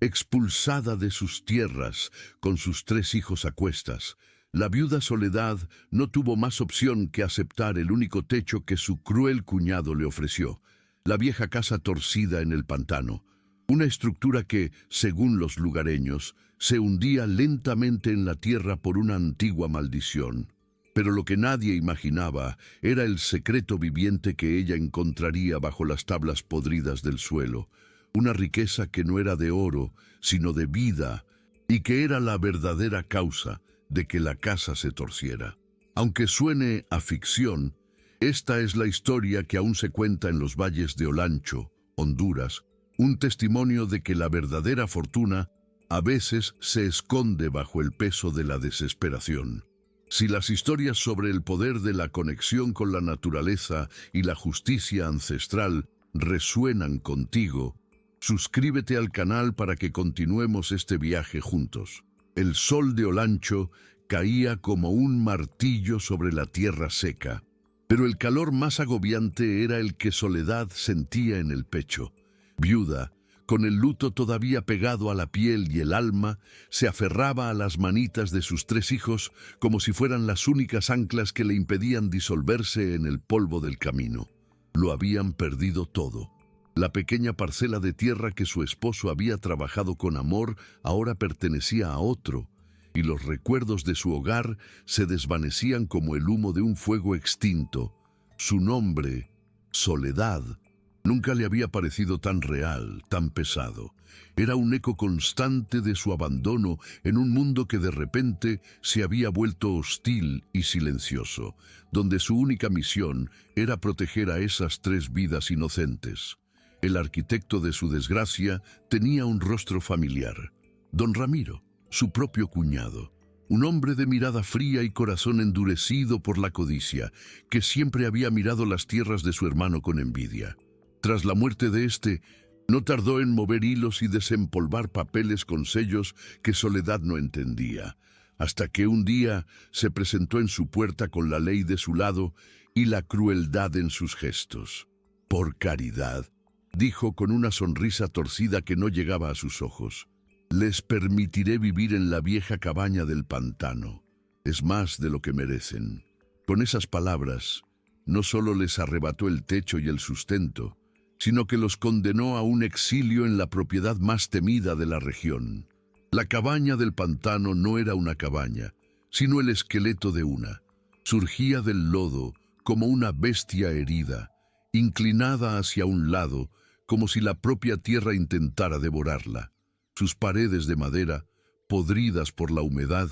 Expulsada de sus tierras, con sus 3 hijos a cuestas, la viuda Soledad no tuvo más opción que aceptar el único techo que su cruel cuñado le ofreció, la vieja casa torcida en el pantano, una estructura que, según los lugareños, se hundía lentamente en la tierra por una antigua maldición. Pero lo que nadie imaginaba era el secreto viviente que ella encontraría bajo las tablas podridas del suelo, una riqueza que no era de oro, sino de vida, y que era la verdadera causa de que la casa se torciera. Aunque suene a ficción, esta es la historia que aún se cuenta en los valles de Olancho, Honduras, un testimonio de que la verdadera fortuna a veces se esconde bajo el peso de la desesperación. Si las historias sobre el poder de la conexión con la naturaleza y la justicia ancestral resuenan contigo, suscríbete al canal para que continuemos este viaje juntos. El sol de Olancho caía como un martillo sobre la tierra seca, pero el calor más agobiante era el que Soledad sentía en el pecho. Viuda, con el luto todavía pegado a la piel y el alma, se aferraba a las manitas de sus 3 hijos como si fueran las únicas anclas que le impedían disolverse en el polvo del camino. Lo habían perdido todo. La pequeña parcela de tierra que su esposo había trabajado con amor ahora pertenecía a otro, y los recuerdos de su hogar se desvanecían como el humo de un fuego extinto. Su nombre, Soledad, nunca le había parecido tan real, tan pesado. Era un eco constante de su abandono en un mundo que de repente se había vuelto hostil y silencioso, donde su única misión era proteger a esas 3 vidas inocentes. El arquitecto de su desgracia tenía un rostro familiar. Don Ramiro, su propio cuñado, un hombre de mirada fría y corazón endurecido por la codicia, que siempre había mirado las tierras de su hermano con envidia. Tras la muerte de este, no tardó en mover hilos y desempolvar papeles con sellos que Soledad no entendía, hasta que un día se presentó en su puerta con la ley de su lado y la crueldad en sus gestos. «Por caridad», dijo con una sonrisa torcida que no llegaba a sus ojos, «les permitiré vivir en la vieja cabaña del pantano. Es más de lo que merecen». Con esas palabras, no solo les arrebató el techo y el sustento, sino que los condenó a un exilio en la propiedad más temida de la región. La cabaña del pantano no era una cabaña, sino el esqueleto de una. Surgía del lodo como una bestia herida, inclinada hacia un lado, como si la propia tierra intentara devorarla. Sus paredes de madera, podridas por la humedad,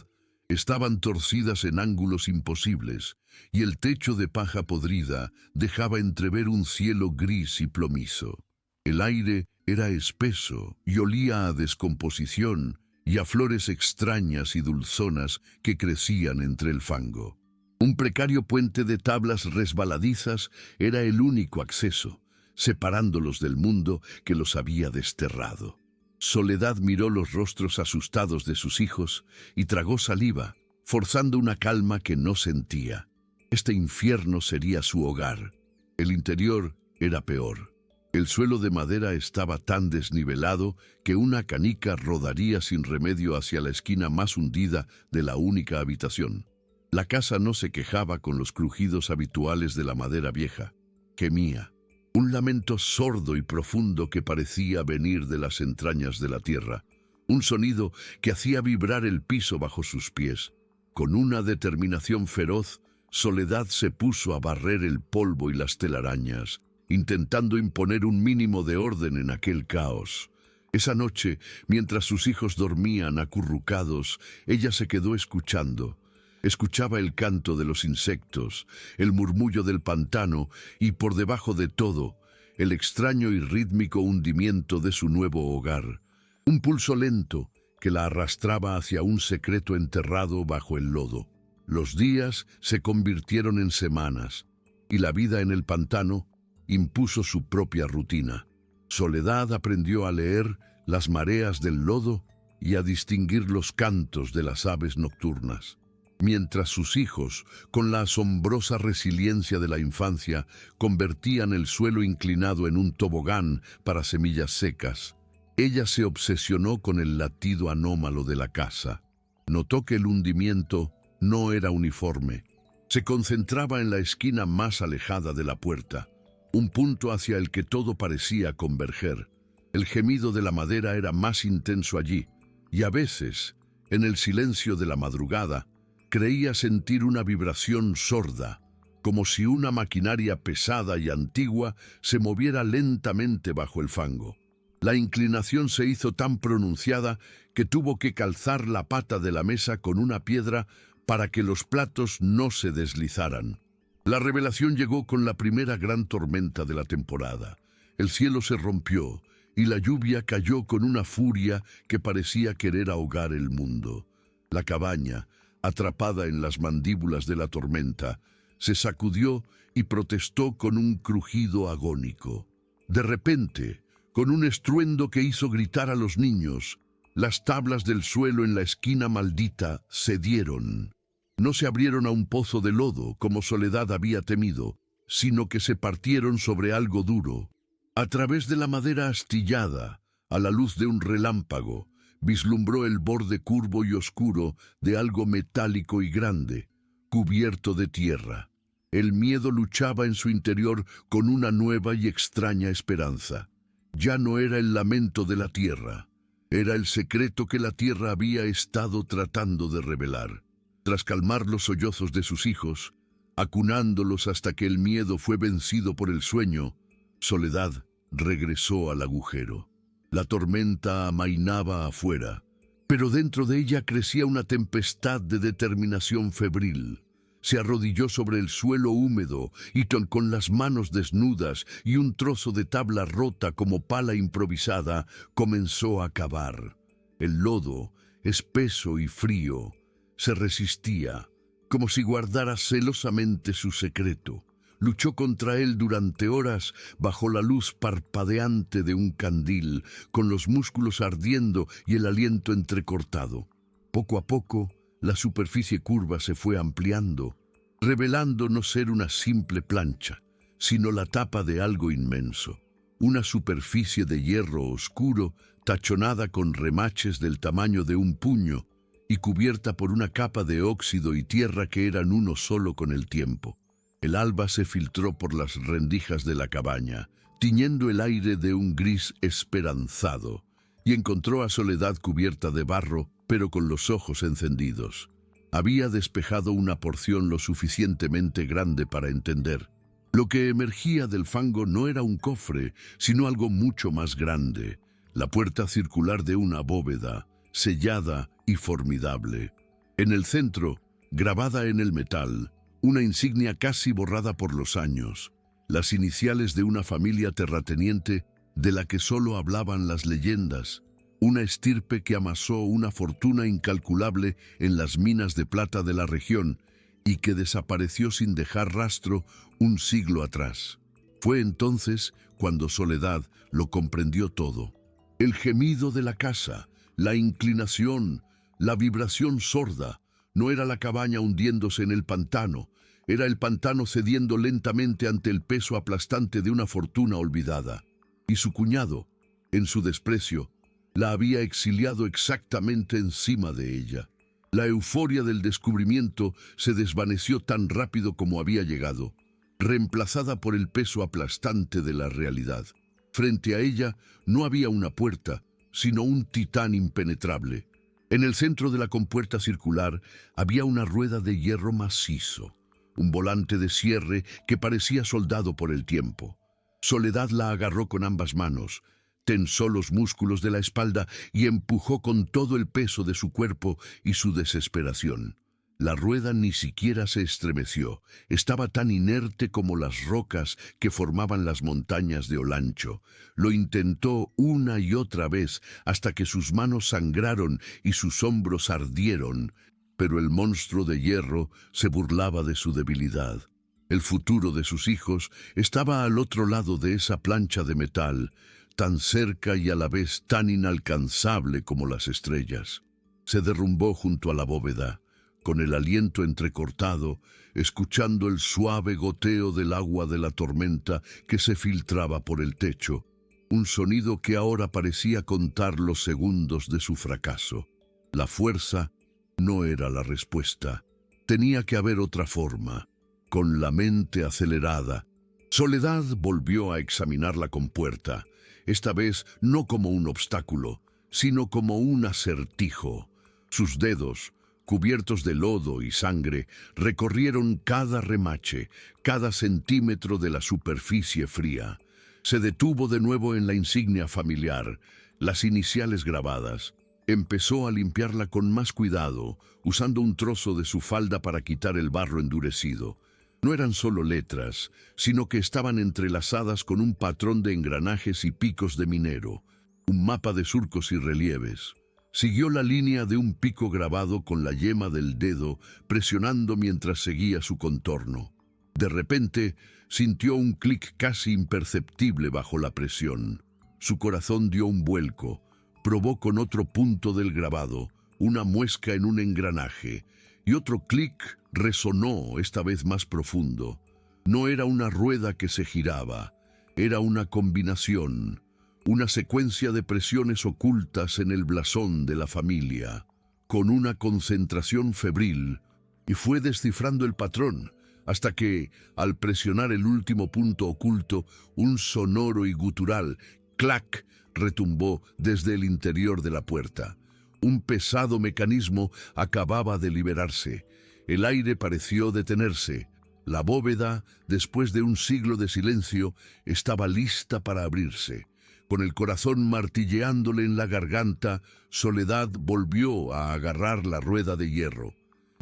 estaban torcidas en ángulos imposibles, y el techo de paja podrida dejaba entrever un cielo gris y plomizo. El aire era espeso y olía a descomposición y a flores extrañas y dulzonas que crecían entre el fango. Un precario puente de tablas resbaladizas era el único acceso, separándolos del mundo que los había desterrado. Soledad miró los rostros asustados de sus hijos y tragó saliva, forzando una calma que no sentía. Este infierno sería su hogar. El interior era peor. El suelo de madera estaba tan desnivelado que una canica rodaría sin remedio hacia la esquina más hundida de la única habitación. La casa no se quejaba con los crujidos habituales de la madera vieja. Gemía. Un lamento sordo y profundo que parecía venir de las entrañas de la tierra. Un sonido que hacía vibrar el piso bajo sus pies. Con una determinación feroz, Soledad se puso a barrer el polvo y las telarañas, intentando imponer un mínimo de orden en aquel caos. Esa noche, mientras sus hijos dormían acurrucados, ella se quedó escuchando. Escuchaba el canto de los insectos, el murmullo del pantano y, por debajo de todo, el extraño y rítmico hundimiento de su nuevo hogar. Un pulso lento que la arrastraba hacia un secreto enterrado bajo el lodo. Los días se convirtieron en semanas, y la vida en el pantano impuso su propia rutina. Soledad aprendió a leer las mareas del lodo y a distinguir los cantos de las aves nocturnas. Mientras sus hijos, con la asombrosa resiliencia de la infancia, convertían el suelo inclinado en un tobogán para semillas secas, Ella se obsesionó con el latido anómalo de la casa. Notó que el hundimiento no era uniforme. Se concentraba en la esquina más alejada de la puerta, un punto hacia el que todo parecía converger. El gemido de la madera era más intenso allí, y a veces, en el silencio de la madrugada, creía sentir una vibración sorda, como si una maquinaria pesada y antigua se moviera lentamente bajo el fango. La inclinación se hizo tan pronunciada que tuvo que calzar la pata de la mesa con una piedra para que los platos no se deslizaran. La revelación llegó con la primera gran tormenta de la temporada. El cielo se rompió y la lluvia cayó con una furia que parecía querer ahogar el mundo. La cabaña, atrapada en las mandíbulas de la tormenta, se sacudió y protestó con un crujido agónico. De repente, con un estruendo que hizo gritar a los niños, las tablas del suelo en la esquina maldita cedieron. No se abrieron a un pozo de lodo, como Soledad había temido, sino que se partieron sobre algo duro. A través de la madera astillada, a la luz de un relámpago, vislumbró el borde curvo y oscuro de algo metálico y grande, cubierto de tierra. El miedo luchaba en su interior con una nueva y extraña esperanza. Ya no era el lamento de la tierra, era el secreto que la tierra había estado tratando de revelar. Tras calmar los sollozos de sus hijos, acunándolos hasta que el miedo fue vencido por el sueño, Soledad regresó al agujero. La tormenta amainaba afuera, pero dentro de ella crecía una tempestad de determinación febril. Se arrodilló sobre el suelo húmedo y con las manos desnudas y un trozo de tabla rota como pala improvisada, comenzó a cavar. El lodo, espeso y frío, se resistía, como si guardara celosamente su secreto. Luchó contra él durante horas bajo la luz parpadeante de un candil, con los músculos ardiendo y el aliento entrecortado. Poco a poco, la superficie curva se fue ampliando, revelando no ser una simple plancha, sino la tapa de algo inmenso. Una superficie de hierro oscuro, tachonada con remaches del tamaño de un puño y cubierta por una capa de óxido y tierra que eran uno solo con el tiempo. El alba se filtró por las rendijas de la cabaña, tiñendo el aire de un gris esperanzado, y encontró a Soledad cubierta de barro, pero con los ojos encendidos. Había despejado una porción lo suficientemente grande para entender. Lo que emergía del fango no era un cofre, sino algo mucho más grande, la puerta circular de una bóveda, sellada y formidable. En el centro, grabada en el metal, una insignia casi borrada por los años, las iniciales de una familia terrateniente de la que solo hablaban las leyendas, una estirpe que amasó una fortuna incalculable en las minas de plata de la región y que desapareció sin dejar rastro un siglo atrás. Fue entonces cuando Soledad lo comprendió todo. El gemido de la casa, la inclinación, la vibración sorda, no era la cabaña hundiéndose en el pantano, era el pantano cediendo lentamente ante el peso aplastante de una fortuna olvidada. Y su cuñado, en su desprecio, la había exiliado exactamente encima de ella. La euforia del descubrimiento se desvaneció tan rápido como había llegado, reemplazada por el peso aplastante de la realidad. Frente a ella no había una puerta, sino un titán impenetrable. En el centro de la compuerta circular había una rueda de hierro macizo, un volante de cierre que parecía soldado por el tiempo. Soledad la agarró con ambas manos, tensó los músculos de la espalda y empujó con todo el peso de su cuerpo y su desesperación. La rueda ni siquiera se estremeció, estaba tan inerte como las rocas que formaban las montañas de Olancho. Lo intentó una y otra vez hasta que sus manos sangraron y sus hombros ardieron, pero el monstruo de hierro se burlaba de su debilidad. El futuro de sus hijos estaba al otro lado de esa plancha de metal, tan cerca y a la vez tan inalcanzable como las estrellas. Se derrumbó junto a la bóveda, con el aliento entrecortado, escuchando el suave goteo del agua de la tormenta que se filtraba por el techo. un sonido que ahora parecía contar los segundos de su fracaso. La fuerza no era la respuesta. Tenía que haber otra forma. Con la mente acelerada, Soledad volvió a examinar la compuerta, esta vez no como un obstáculo, sino como un acertijo. Sus dedos, cubiertos de lodo y sangre, recorrieron cada remache, cada centímetro de la superficie fría. Se detuvo de nuevo en la insignia familiar, las iniciales grabadas. Empezó a limpiarla con más cuidado, usando un trozo de su falda para quitar el barro endurecido. No eran solo letras, sino que estaban entrelazadas con un patrón de engranajes y picos de minero, un mapa de surcos y relieves. Siguió la línea de un pico grabado con la yema del dedo, presionando mientras seguía su contorno. De repente, sintió un clic casi imperceptible bajo la presión. Su corazón dio un vuelco, probó con otro punto del grabado, una muesca en un engranaje, y otro clic resonó, esta vez más profundo. No era una rueda que se giraba, era una combinación, una secuencia de presiones ocultas en el blasón de la familia. Con una concentración febril, y fue descifrando el patrón, hasta que, al presionar el último punto oculto, un sonoro y gutural clac retumbó desde el interior de la puerta. Un pesado mecanismo acababa de liberarse. El aire pareció detenerse. La bóveda, después de un siglo de silencio, estaba lista para abrirse. Con el corazón martilleándole en la garganta, Soledad volvió a agarrar la rueda de hierro.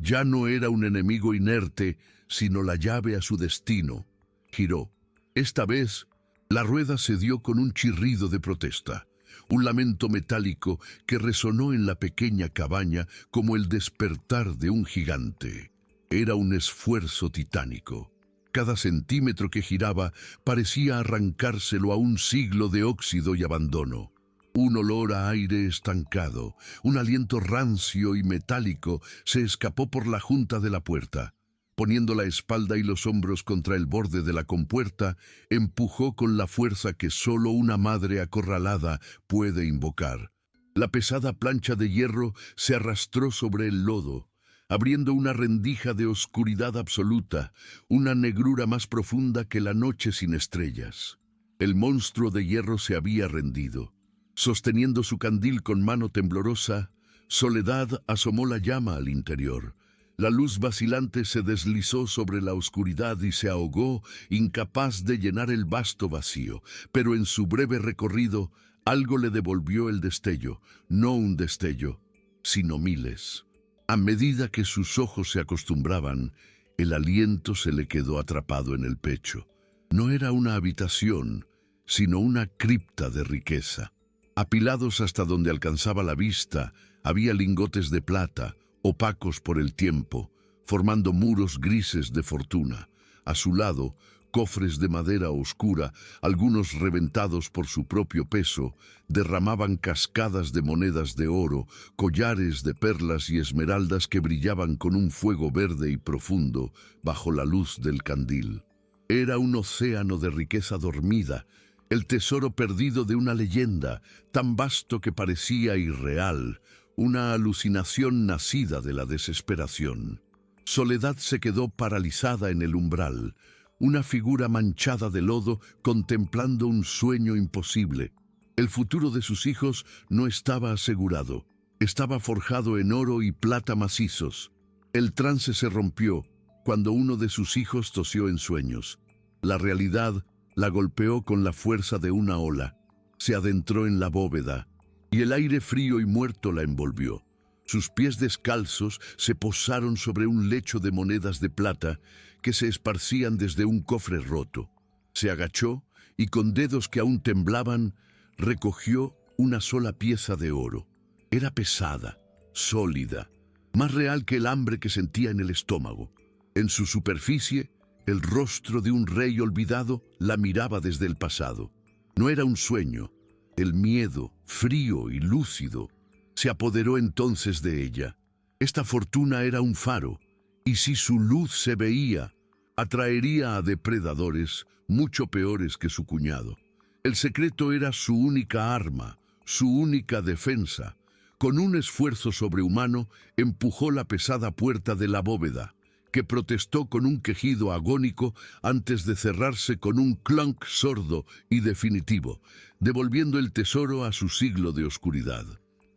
Ya no era un enemigo inerte, sino la llave a su destino. Giró. Esta vez, la rueda se dio con un chirrido de protesta. Un lamento metálico que resonó en la pequeña cabaña como el despertar de un gigante. Era un esfuerzo titánico. Cada centímetro que giraba parecía arrancárselo a un siglo de óxido y abandono. Un olor a aire estancado, un aliento rancio y metálico se escapó por la junta de la puerta. Poniendo la espalda y los hombros contra el borde de la compuerta, empujó con la fuerza que solo una madre acorralada puede invocar. La pesada plancha de hierro se arrastró sobre el lodo, abriendo una rendija de oscuridad absoluta, una negrura más profunda que la noche sin estrellas. El monstruo de hierro se había rendido. Sosteniendo su candil con mano temblorosa, Soledad asomó la llama al interior. La luz vacilante se deslizó sobre la oscuridad y se ahogó, incapaz de llenar el vasto vacío. Pero en su breve recorrido, algo le devolvió el destello, no un destello, sino miles. A medida que sus ojos se acostumbraban, el aliento se le quedó atrapado en el pecho. No era una habitación, sino una cripta de riqueza. Apilados hasta donde alcanzaba la vista, había lingotes de plata, opacos por el tiempo, formando muros grises de fortuna. A su lado, cofres de madera oscura, algunos reventados por su propio peso, derramaban cascadas de monedas de oro, collares de perlas y esmeraldas que brillaban con un fuego verde y profundo bajo la luz del candil. Era un océano de riqueza dormida, el tesoro perdido de una leyenda, tan vasto que parecía irreal, una alucinación nacida de la desesperación. Soledad se quedó paralizada en el umbral, una figura manchada de lodo contemplando un sueño imposible. El futuro de sus hijos no estaba asegurado, estaba forjado en oro y plata macizos. El trance se rompió cuando uno de sus hijos tosió en sueños. La realidad la golpeó con la fuerza de una ola, se adentró en la bóveda, y el aire frío y muerto la envolvió. Sus pies descalzos se posaron sobre un lecho de monedas de plata que se esparcían desde un cofre roto. Se agachó y con dedos que aún temblaban, recogió una sola pieza de oro. Era pesada, sólida, más real que el hambre que sentía en el estómago. En su superficie, el rostro de un rey olvidado la miraba desde el pasado. No era un sueño. El miedo, frío y lúcido, se apoderó entonces de ella. Esta fortuna era un faro, y si su luz se veía, atraería a depredadores mucho peores que su cuñado. El secreto era su única arma, su única defensa. Con un esfuerzo sobrehumano, empujó la pesada puerta de la bóveda, que protestó con un quejido agónico antes de cerrarse con un clonk sordo y definitivo, devolviendo el tesoro a su siglo de oscuridad.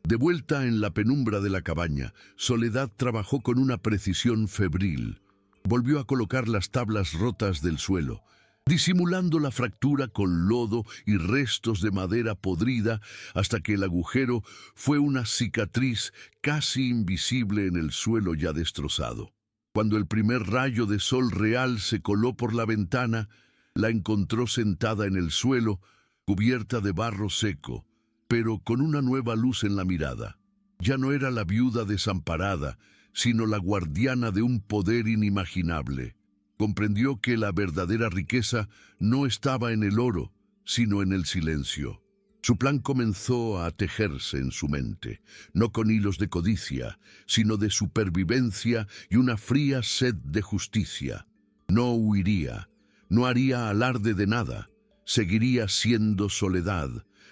De vuelta en la penumbra de la cabaña, Soledad trabajó con una precisión febril. Volvió a colocar las tablas rotas del suelo, disimulando la fractura con lodo y restos de madera podrida hasta que el agujero fue una cicatriz casi invisible en el suelo ya destrozado. Cuando el primer rayo de sol real se coló por la ventana, la encontró sentada en el suelo, cubierta de barro seco, pero con una nueva luz en la mirada. Ya no era la viuda desamparada, sino la guardiana de un poder inimaginable. Comprendió que la verdadera riqueza no estaba en el oro, sino en el silencio. Su plan comenzó a tejerse en su mente, no con hilos de codicia, sino de supervivencia y una fría sed de justicia. No huiría, no haría alarde de nada, seguiría siendo Soledad,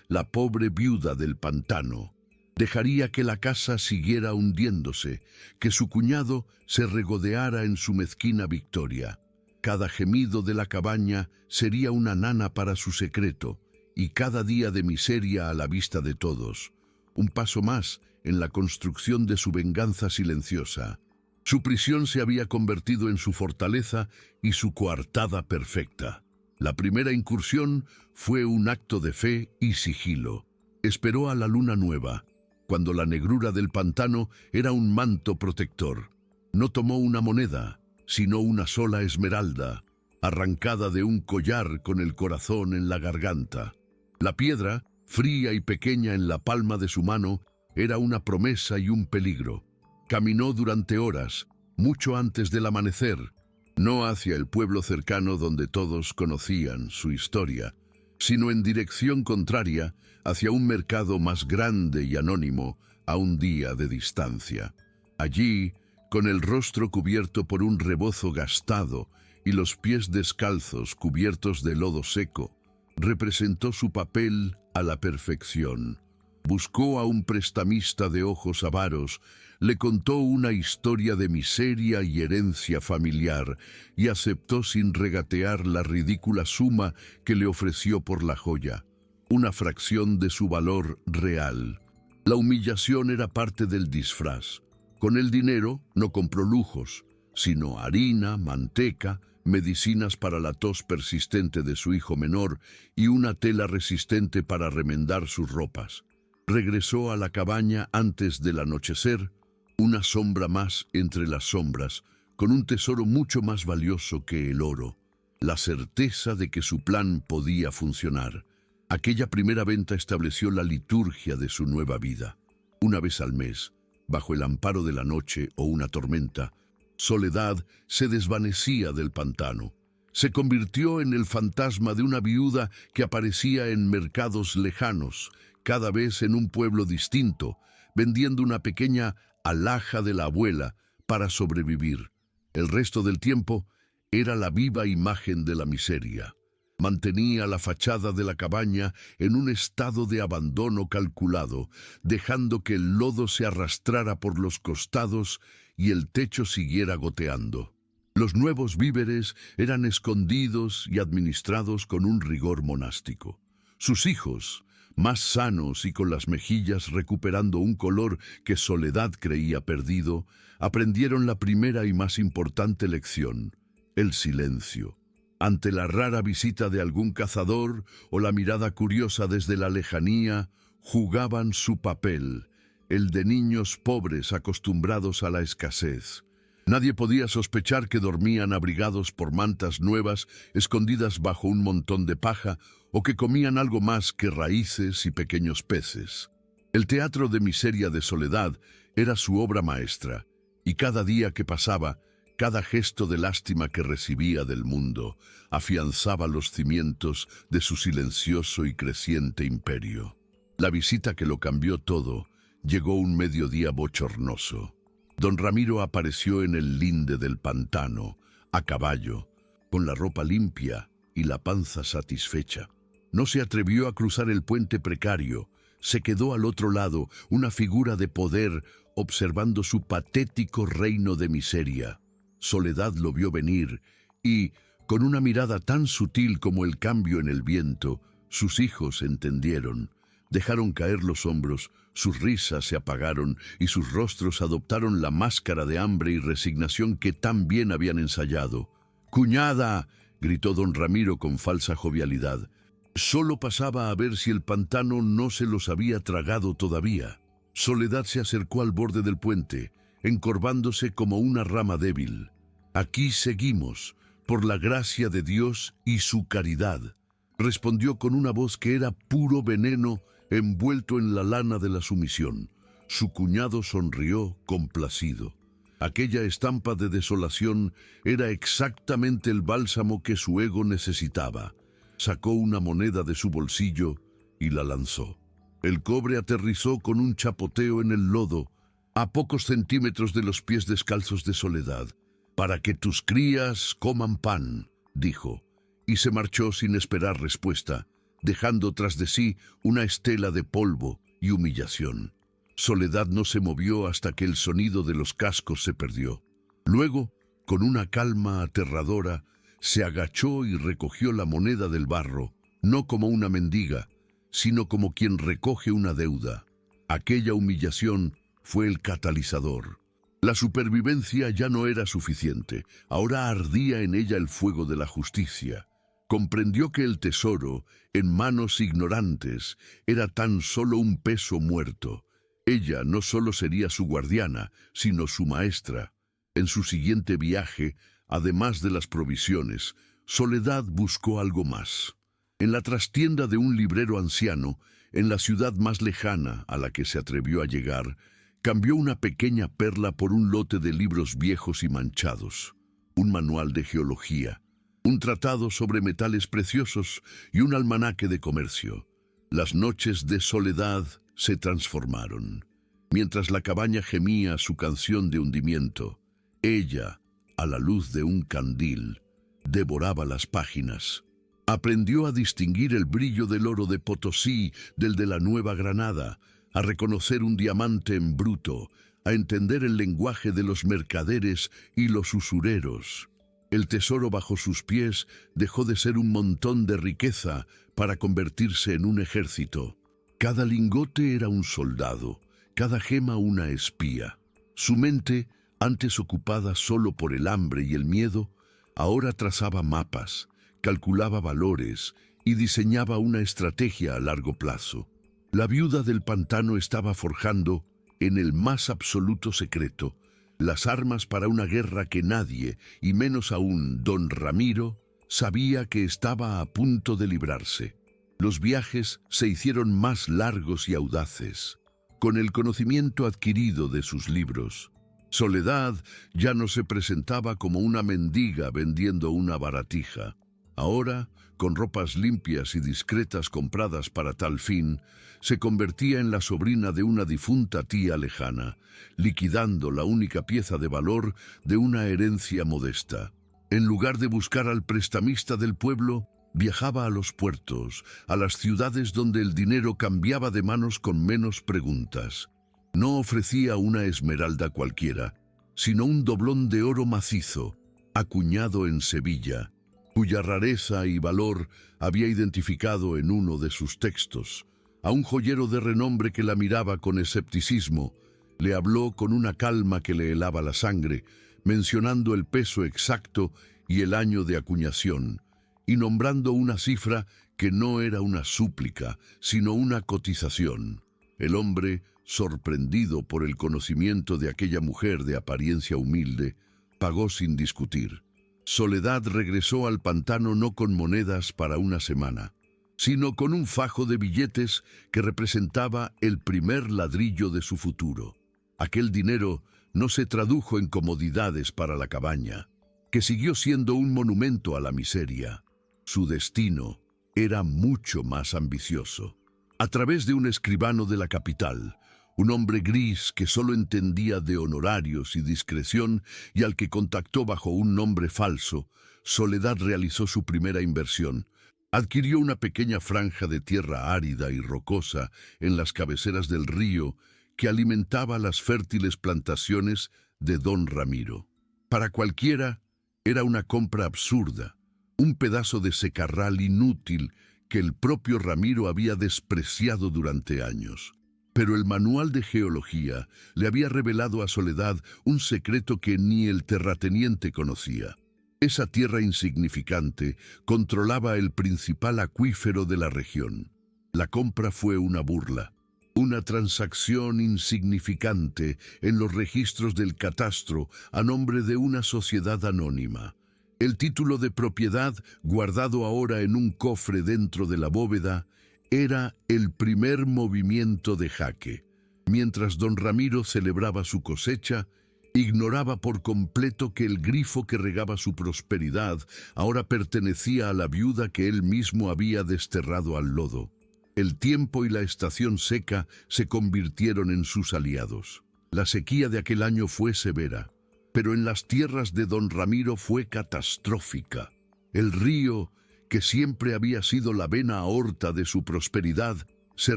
la pobre viuda del pantano. Dejaría que la casa siguiera hundiéndose, que su cuñado se regodeara en su mezquina victoria. Cada gemido de la cabaña sería una nana para su secreto, y cada día de miseria a la vista de todos. Un paso más en la construcción de su venganza silenciosa. Su prisión se había convertido en su fortaleza y su coartada perfecta. La primera incursión fue un acto de fe y sigilo. Esperó a la luna nueva, cuando la negrura del pantano era un manto protector. No tomó una moneda, sino una sola esmeralda, arrancada de un collar con el corazón en la garganta. La piedra, fría y pequeña en la palma de su mano, era una promesa y un peligro. Caminó durante horas, mucho antes del amanecer, no hacia el pueblo cercano donde todos conocían su historia, sino en dirección contraria, hacia un mercado más grande y anónimo, a un día de distancia. Allí, con el rostro cubierto por un rebozo gastado y los pies descalzos cubiertos de lodo seco, representó su papel a la perfección. Buscó a un prestamista de ojos avaros, le contó una historia de miseria y herencia familiar y aceptó sin regatear la ridícula suma que le ofreció por la joya, una fracción de su valor real. La humillación era parte del disfraz. Con el dinero no compró lujos, sino harina, manteca, medicinas para la tos persistente de su hijo menor y una tela resistente para remendar sus ropas. Regresó a la cabaña antes del anochecer, una sombra más entre las sombras, con un tesoro mucho más valioso que el oro, la certeza de que su plan podía funcionar. Aquella primera venta estableció la liturgia de su nueva vida. Una vez al mes, bajo el amparo de la noche o una tormenta, Soledad se desvanecía del pantano. Se convirtió en el fantasma de una viuda que aparecía en mercados lejanos, cada vez en un pueblo distinto, vendiendo una pequeña alhaja de la abuela para sobrevivir. El resto del tiempo era la viva imagen de la miseria. Mantenía la fachada de la cabaña en un estado de abandono calculado, dejando que el lodo se arrastrara por los costados y el techo siguiera goteando. Los nuevos víveres eran escondidos y administrados con un rigor monástico. Sus hijos, más sanos y con las mejillas recuperando un color que Soledad creía perdido, aprendieron la primera y más importante lección: el silencio. Ante la rara visita de algún cazador o la mirada curiosa desde la lejanía, jugaban su papel, el de niños pobres acostumbrados a la escasez. Nadie podía sospechar que dormían abrigados por mantas nuevas, escondidas bajo un montón de paja, o que comían algo más que raíces y pequeños peces. El teatro de miseria de Soledad era su obra maestra, y cada día que pasaba, cada gesto de lástima que recibía del mundo, afianzaba los cimientos de su silencioso y creciente imperio. La visita que lo cambió todo llegó un mediodía bochornoso. Don Ramiro apareció en el linde del pantano, a caballo, con la ropa limpia y la panza satisfecha. No se atrevió a cruzar el puente precario. Se quedó al otro lado, una figura de poder, observando su patético reino de miseria. Soledad lo vio venir y, con una mirada tan sutil como el cambio en el viento, sus hijos entendieron. Dejaron caer los hombros, sus risas se apagaron y sus rostros adoptaron la máscara de hambre y resignación que tan bien habían ensayado. «¡Cuñada!», gritó don Ramiro con falsa jovialidad. Solo pasaba a ver si el pantano no se los había tragado todavía. Soledad se acercó al borde del puente, encorvándose como una rama débil. «Aquí seguimos, por la gracia de Dios y su caridad», respondió con una voz que era puro veneno envuelto en la lana de la sumisión. Su cuñado sonrió complacido. Aquella estampa de desolación era exactamente el bálsamo que su ego necesitaba. Sacó una moneda de su bolsillo y la lanzó. El cobre aterrizó con un chapoteo en el lodo, a pocos centímetros de los pies descalzos de Soledad. «Para que tus crías coman pan», dijo, y se marchó sin esperar respuesta, dejando tras de sí una estela de polvo y humillación. Soledad no se movió hasta que el sonido de los cascos se perdió. Luego, con una calma aterradora, se agachó y recogió la moneda del barro, no como una mendiga, sino como quien recoge una deuda. Aquella humillación fue el catalizador. La supervivencia ya no era suficiente, ahora ardía en ella el fuego de la justicia. Comprendió que el tesoro, en manos ignorantes, era tan solo un peso muerto. Ella no solo sería su guardiana, sino su maestra. En su siguiente viaje, además de las provisiones, Soledad buscó algo más. En la trastienda de un librero anciano, en la ciudad más lejana a la que se atrevió a llegar, cambió una pequeña perla por un lote de libros viejos y manchados, un manual de geología, un tratado sobre metales preciosos y un almanaque de comercio. Las noches de Soledad se transformaron. Mientras la cabaña gemía su canción de hundimiento, ella, a la luz de un candil, devoraba las páginas. Aprendió a distinguir el brillo del oro de Potosí del de la Nueva Granada, a reconocer un diamante en bruto, a entender el lenguaje de los mercaderes y los usureros. El tesoro bajo sus pies dejó de ser un montón de riqueza para convertirse en un ejército. Cada lingote era un soldado, cada gema una espía. Su mente, antes ocupada solo por el hambre y el miedo, ahora trazaba mapas, calculaba valores y diseñaba una estrategia a largo plazo. La viuda del pantano estaba forjando, en el más absoluto secreto, las armas para una guerra que nadie, y menos aún don Ramiro, sabía que estaba a punto de librarse. Los viajes se hicieron más largos y audaces. Con el conocimiento adquirido de sus libros, Soledad ya no se presentaba como una mendiga vendiendo una baratija. Ahora, con ropas limpias y discretas compradas para tal fin, se convertía en la sobrina de una difunta tía lejana, liquidando la única pieza de valor de una herencia modesta. En lugar de buscar al prestamista del pueblo, viajaba a los puertos, a las ciudades donde el dinero cambiaba de manos con menos preguntas. No ofrecía una esmeralda cualquiera, sino un doblón de oro macizo, acuñado en Sevilla, cuya rareza y valor había identificado en uno de sus textos. A un joyero de renombre que la miraba con escepticismo, le habló con una calma que le helaba la sangre, mencionando el peso exacto y el año de acuñación, y nombrando una cifra que no era una súplica, sino una cotización. El hombre, sorprendido por el conocimiento de aquella mujer de apariencia humilde, pagó sin discutir. Soledad regresó al pantano no con monedas para una semana, sino con un fajo de billetes que representaba el primer ladrillo de su futuro. Aquel dinero no se tradujo en comodidades para la cabaña, que siguió siendo un monumento a la miseria. Su destino era mucho más ambicioso. A través de un escribano de la capital, un hombre gris que solo entendía de honorarios y discreción y al que contactó bajo un nombre falso, Soledad realizó su primera inversión. Adquirió una pequeña franja de tierra árida y rocosa en las cabeceras del río que alimentaba las fértiles plantaciones de don Ramiro. Para cualquiera era una compra absurda, un pedazo de secarral inútil que el propio Ramiro había despreciado durante años. Pero el manual de geología le había revelado a Soledad un secreto que ni el terrateniente conocía. Esa tierra insignificante controlaba el principal acuífero de la región. La compra fue una burla, una transacción insignificante en los registros del catastro a nombre de una sociedad anónima. El título de propiedad, guardado ahora en un cofre dentro de la bóveda, era el primer movimiento de Jaque. Mientras don Ramiro celebraba su cosecha, ignoraba por completo que el grifo que regaba su prosperidad ahora pertenecía a la viuda que él mismo había desterrado al lodo. El tiempo y la estación seca se convirtieron en sus aliados. La sequía de aquel año fue severa, pero en las tierras de don Ramiro fue catastrófica. El río, que siempre había sido la vena aorta de su prosperidad, se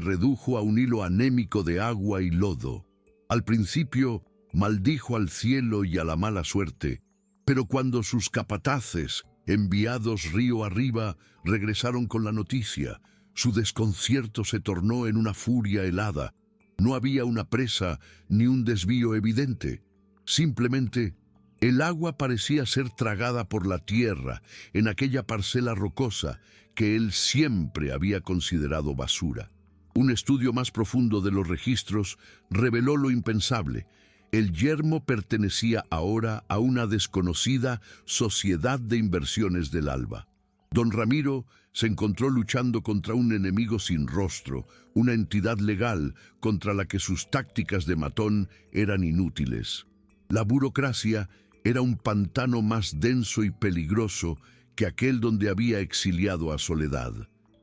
redujo a un hilo anémico de agua y lodo. Al principio, maldijo al cielo y a la mala suerte, pero cuando sus capataces, enviados río arriba, regresaron con la noticia, su desconcierto se tornó en una furia helada. No había una presa ni un desvío evidente. Simplemente, el agua parecía ser tragada por la tierra en aquella parcela rocosa que él siempre había considerado basura. Un estudio más profundo de los registros reveló lo impensable. El yermo pertenecía ahora a una desconocida sociedad de inversiones del Alba. Don Ramiro se encontró luchando contra un enemigo sin rostro, una entidad legal contra la que sus tácticas de matón eran inútiles. La burocracia era un pantano más denso y peligroso que aquel donde había exiliado a Soledad.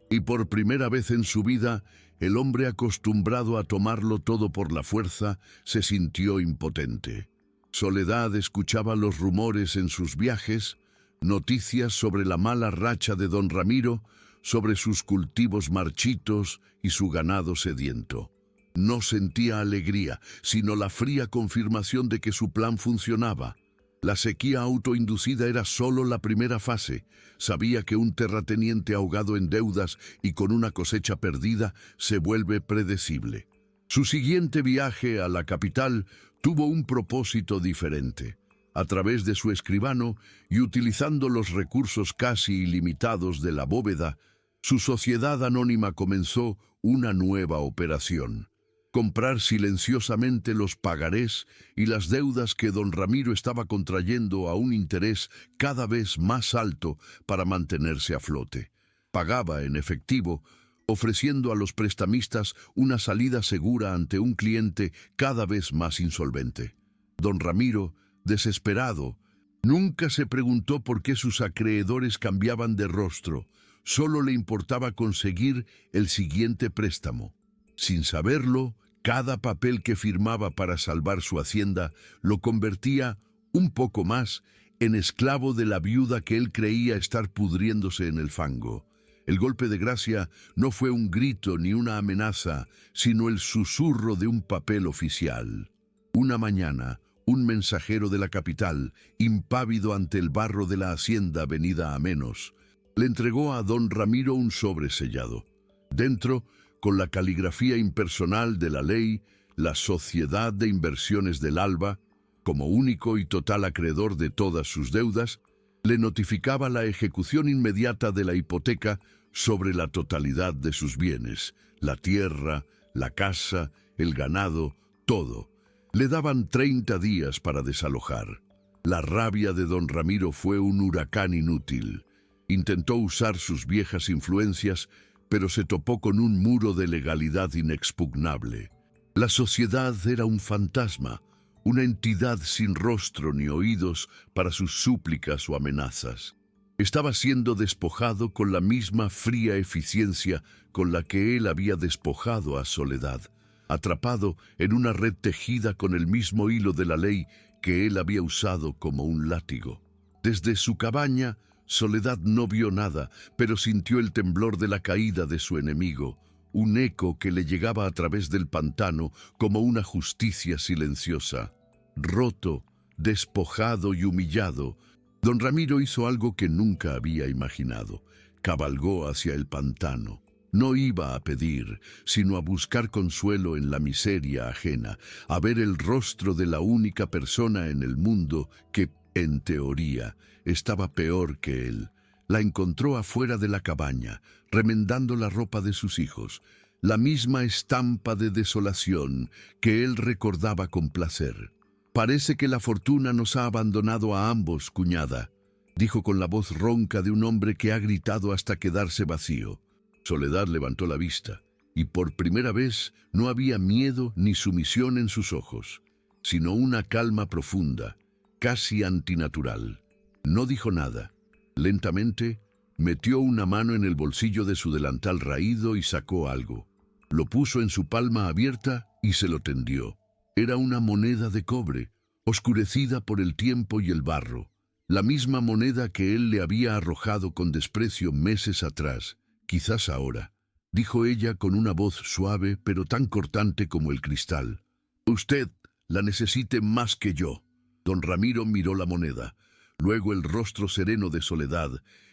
Y por primera vez en su vida, el hombre acostumbrado a tomarlo todo por la fuerza se sintió impotente. Soledad escuchaba los rumores en sus viajes, noticias sobre la mala racha de don Ramiro, sobre sus cultivos marchitos y su ganado sediento. No sentía alegría, sino la fría confirmación de que su plan funcionaba. La sequía autoinducida era solo la primera fase. Sabía que un terrateniente ahogado en deudas y con una cosecha perdida se vuelve predecible. Su siguiente viaje a la capital tuvo un propósito diferente. A través de su escribano y utilizando los recursos casi ilimitados de la bóveda, su sociedad anónima comenzó una nueva operación. Comprar silenciosamente los pagarés y las deudas que don Ramiro estaba contrayendo a un interés cada vez más alto para mantenerse a flote. Pagaba en efectivo, ofreciendo a los prestamistas una salida segura ante un cliente cada vez más insolvente. Don Ramiro, desesperado, nunca se preguntó por qué sus acreedores cambiaban de rostro. Solo le importaba conseguir el siguiente préstamo. Sin saberlo, cada papel que firmaba para salvar su hacienda lo convertía, un poco más, en esclavo de la viuda que él creía estar pudriéndose en el fango. El golpe de gracia no fue un grito ni una amenaza, sino el susurro de un papel oficial. Una mañana, un mensajero de la capital, impávido ante el barro de la hacienda venida a menos, le entregó a don Ramiro un sobre sellado. Dentro, con la caligrafía impersonal de la ley, la Sociedad de Inversiones del Alba, como único y total acreedor de todas sus deudas, le notificaba la ejecución inmediata de la hipoteca sobre la totalidad de sus bienes, la tierra, la casa, el ganado, todo. Le daban 30 días para desalojar. La rabia de don Ramiro fue un huracán inútil. Intentó usar sus viejas influencias, pero se topó con un muro de legalidad inexpugnable. La sociedad era un fantasma, una entidad sin rostro ni oídos para sus súplicas o amenazas. Estaba siendo despojado con la misma fría eficiencia con la que él había despojado a Soledad, atrapado en una red tejida con el mismo hilo de la ley que él había usado como un látigo. Desde su cabaña, Soledad no vio nada, pero sintió el temblor de la caída de su enemigo, un eco que le llegaba a través del pantano como una justicia silenciosa. Roto, despojado y humillado, don Ramiro hizo algo que nunca había imaginado. Cabalgó hacia el pantano. No iba a pedir, sino a buscar consuelo en la miseria ajena, a ver el rostro de la única persona en el mundo que, en teoría, estaba peor que él. La encontró afuera de la cabaña, remendando la ropa de sus hijos, la misma estampa de desolación que él recordaba con placer. «Parece que la fortuna nos ha abandonado a ambos, cuñada», dijo con la voz ronca de un hombre que ha gritado hasta quedarse vacío. Soledad levantó la vista, y por primera vez no había miedo ni sumisión en sus ojos, sino una calma profunda, casi antinatural. No dijo nada. Lentamente, metió una mano en el bolsillo de su delantal raído y sacó algo. Lo puso en su palma abierta y se lo tendió. Era una moneda de cobre, oscurecida por el tiempo y el barro, la misma moneda que él le había arrojado con desprecio meses atrás. «Quizás ahora», dijo ella con una voz suave pero tan cortante como el cristal. «Usted la necesite más que yo». Don Ramiro miró la moneda, luego el rostro sereno de Soledad,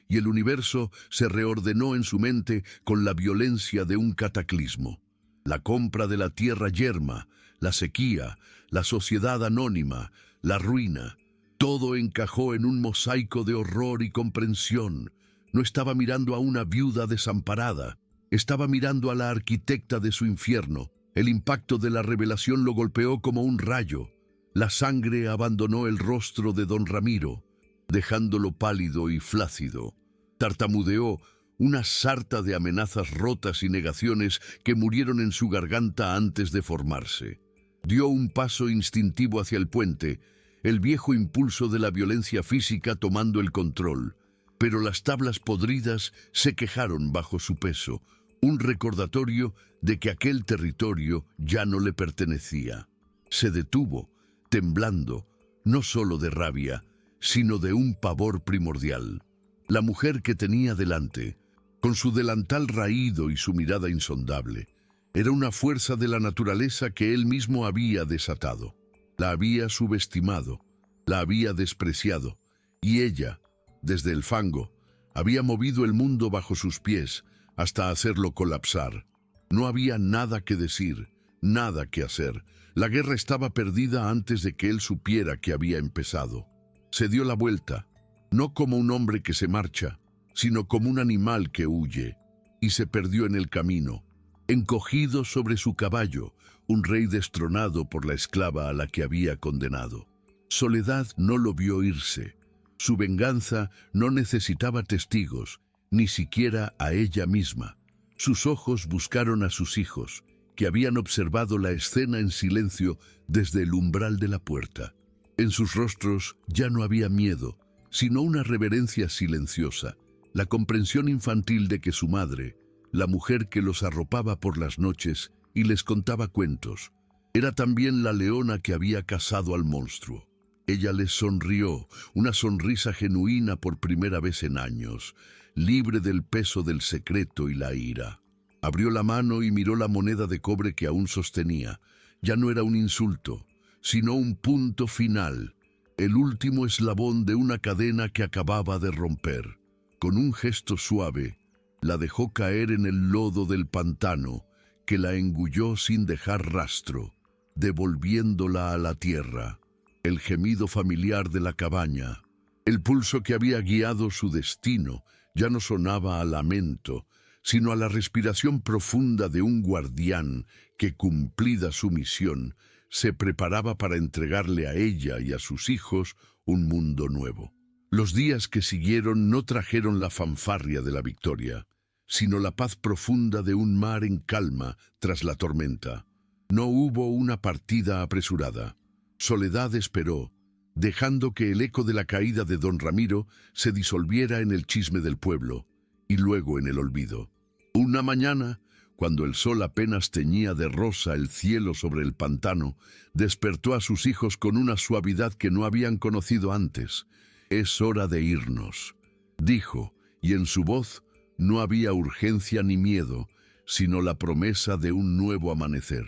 y el universo se reordenó en su mente con la violencia de un cataclismo. La compra de la tierra yerma, la sequía, la sociedad anónima, la ruina, todo encajó en un mosaico de horror y comprensión. No estaba mirando a una viuda desamparada, estaba mirando a la arquitecta de su infierno. El impacto de la revelación lo golpeó como un rayo. La sangre abandonó el rostro de don Ramiro, dejándolo pálido y flácido. Tartamudeó una sarta de amenazas rotas y negaciones que murieron en su garganta antes de formarse. Dio un paso instintivo hacia el puente, el viejo impulso de la violencia física tomando el control. Pero las tablas podridas se quejaron bajo su peso, un recordatorio de que aquel territorio ya no le pertenecía. Se detuvo, temblando, no solo de rabia, sino de un pavor primordial. La mujer que tenía delante, con su delantal raído y su mirada insondable, era una fuerza de la naturaleza que él mismo había desatado. La había subestimado, la había despreciado, y ella, desde el fango, había movido el mundo bajo sus pies hasta hacerlo colapsar. No había nada que decir, nada que hacer. La guerra estaba perdida antes de que él supiera que había empezado. Se dio la vuelta, no como un hombre que se marcha, sino como un animal que huye, y se perdió en el camino, encogido sobre su caballo, un rey destronado por la esclava a la que había condenado. Soledad no lo vio irse. Su venganza no necesitaba testigos, ni siquiera a ella misma. Sus ojos buscaron a sus hijos, que habían observado la escena en silencio desde el umbral de la puerta. En sus rostros ya no había miedo, sino una reverencia silenciosa, la comprensión infantil de que su madre, la mujer que los arropaba por las noches y les contaba cuentos, era también la leona que había cazado al monstruo. Ella les sonrió, una sonrisa genuina por primera vez en años, libre del peso del secreto y la ira. Abrió la mano y miró la moneda de cobre que aún sostenía. Ya no era un insulto, sino un punto final, el último eslabón de una cadena que acababa de romper. Con un gesto suave, la dejó caer en el lodo del pantano, que la engulló sin dejar rastro, devolviéndola a la tierra. El gemido familiar de la cabaña, el pulso que había guiado su destino, ya no sonaba a lamento, sino a la respiración profunda de un guardián que, cumplida su misión, se preparaba para entregarle a ella y a sus hijos un mundo nuevo. Los días que siguieron no trajeron la fanfarria de la victoria, sino la paz profunda de un mar en calma tras la tormenta. No hubo una partida apresurada. Soledad esperó, dejando que el eco de la caída de don Ramiro se disolviera en el chisme del pueblo y luego en el olvido. Una mañana, cuando el sol apenas teñía de rosa el cielo sobre el pantano, despertó a sus hijos con una suavidad que no habían conocido antes. «Es hora de irnos», dijo, y en su voz no había urgencia ni miedo, sino la promesa de un nuevo amanecer.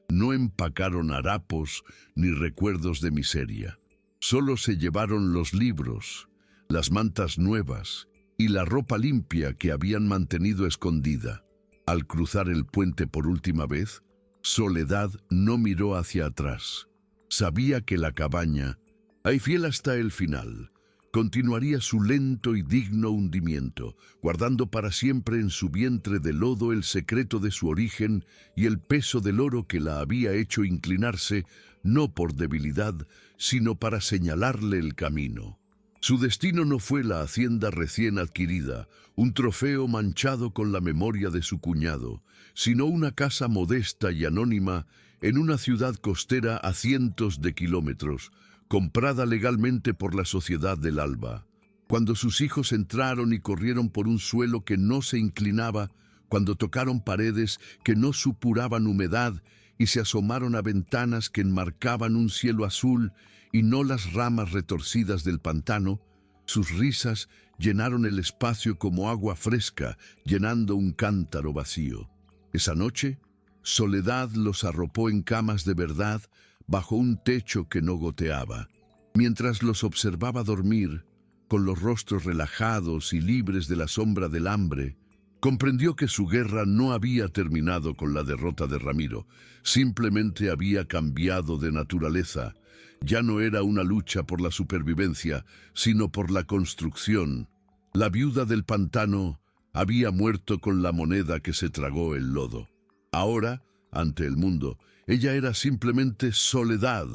No empacaron harapos ni recuerdos de miseria. Solo se llevaron los libros, las mantas nuevas y la ropa limpia que habían mantenido escondida. Al cruzar el puente por última vez, Soledad no miró hacia atrás. Sabía que la cabaña, ahí fiel hasta el final, continuaría su lento y digno hundimiento, guardando para siempre en su vientre de lodo el secreto de su origen y el peso del oro que la había hecho inclinarse, no por debilidad, sino para señalarle el camino. Su destino no fue la hacienda recién adquirida, un trofeo manchado con la memoria de su cuñado, sino una casa modesta y anónima en una ciudad costera a cientos de kilómetros, comprada legalmente por la Sociedad del Alba. Cuando sus hijos entraron y corrieron por un suelo que no se inclinaba, cuando tocaron paredes que no supuraban humedad y se asomaron a ventanas que enmarcaban un cielo azul y no las ramas retorcidas del pantano, sus risas llenaron el espacio como agua fresca, llenando un cántaro vacío. Esa noche, Soledad los arropó en camas de verdad, bajo un techo que no goteaba. Mientras los observaba dormir, con los rostros relajados y libres de la sombra del hambre, comprendió que su guerra no había terminado con la derrota de Ramiro, simplemente había cambiado de naturaleza. Ya no era una lucha por la supervivencia, sino por la construcción. La viuda del pantano había muerto con la moneda que se tragó el lodo. Ahora, ante el mundo, ella era simplemente Soledad,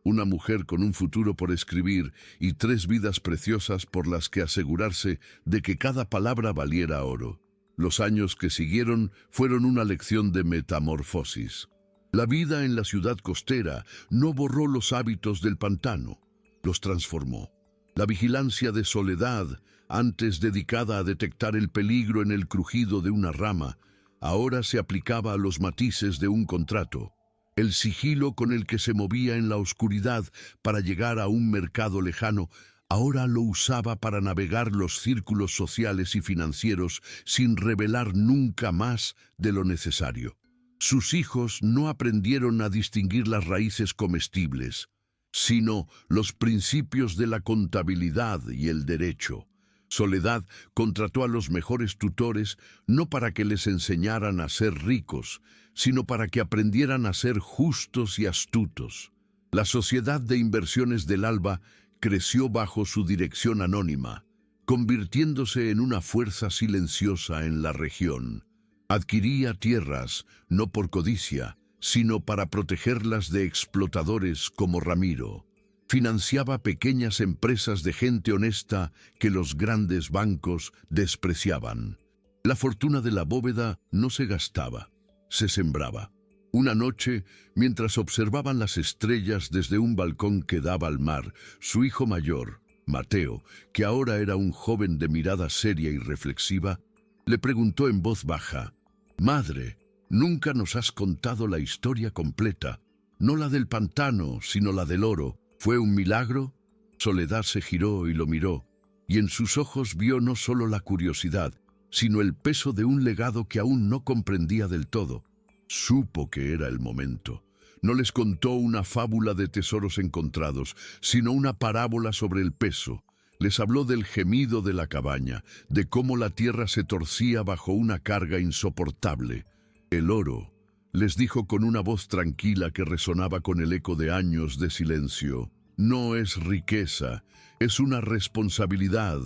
una mujer con un futuro por escribir y 3 vidas preciosas por las que asegurarse de que cada palabra valiera oro. Los años que siguieron fueron una lección de metamorfosis. La vida en la ciudad costera no borró los hábitos del pantano, los transformó. La vigilancia de Soledad, antes dedicada a detectar el peligro en el crujido de una rama, ahora se aplicaba a los matices de un contrato. El sigilo con el que se movía en la oscuridad para llegar a un mercado lejano, ahora lo usaba para navegar los círculos sociales y financieros sin revelar nunca más de lo necesario. Sus hijos no aprendieron a distinguir las raíces comestibles, sino los principios de la contabilidad y el derecho. Soledad contrató a los mejores tutores no para que les enseñaran a ser ricos, sino para que aprendieran a ser justos y astutos. La Sociedad de Inversiones del Alba creció bajo su dirección anónima, convirtiéndose en una fuerza silenciosa en la región. Adquiría tierras, no por codicia, sino para protegerlas de explotadores como Ramiro. Financiaba pequeñas empresas de gente honesta que los grandes bancos despreciaban. La fortuna de la bóveda no se gastaba, se sembraba. Una noche, mientras observaban las estrellas desde un balcón que daba al mar, su hijo mayor, Mateo, que ahora era un joven de mirada seria y reflexiva, le preguntó en voz baja: «Madre, nunca nos has contado la historia completa, no la del pantano, sino la del oro. ¿Fue un milagro?». Soledad se giró y lo miró, y en sus ojos vio no solo la curiosidad, sino el peso de un legado que aún no comprendía del todo. Supo que era el momento. No les contó una fábula de tesoros encontrados, sino una parábola sobre el peso. Les habló del gemido de la cabaña, de cómo la tierra se torcía bajo una carga insoportable. El oro, les dijo con una voz tranquila que resonaba con el eco de años de silencio, no es riqueza, es una responsabilidad,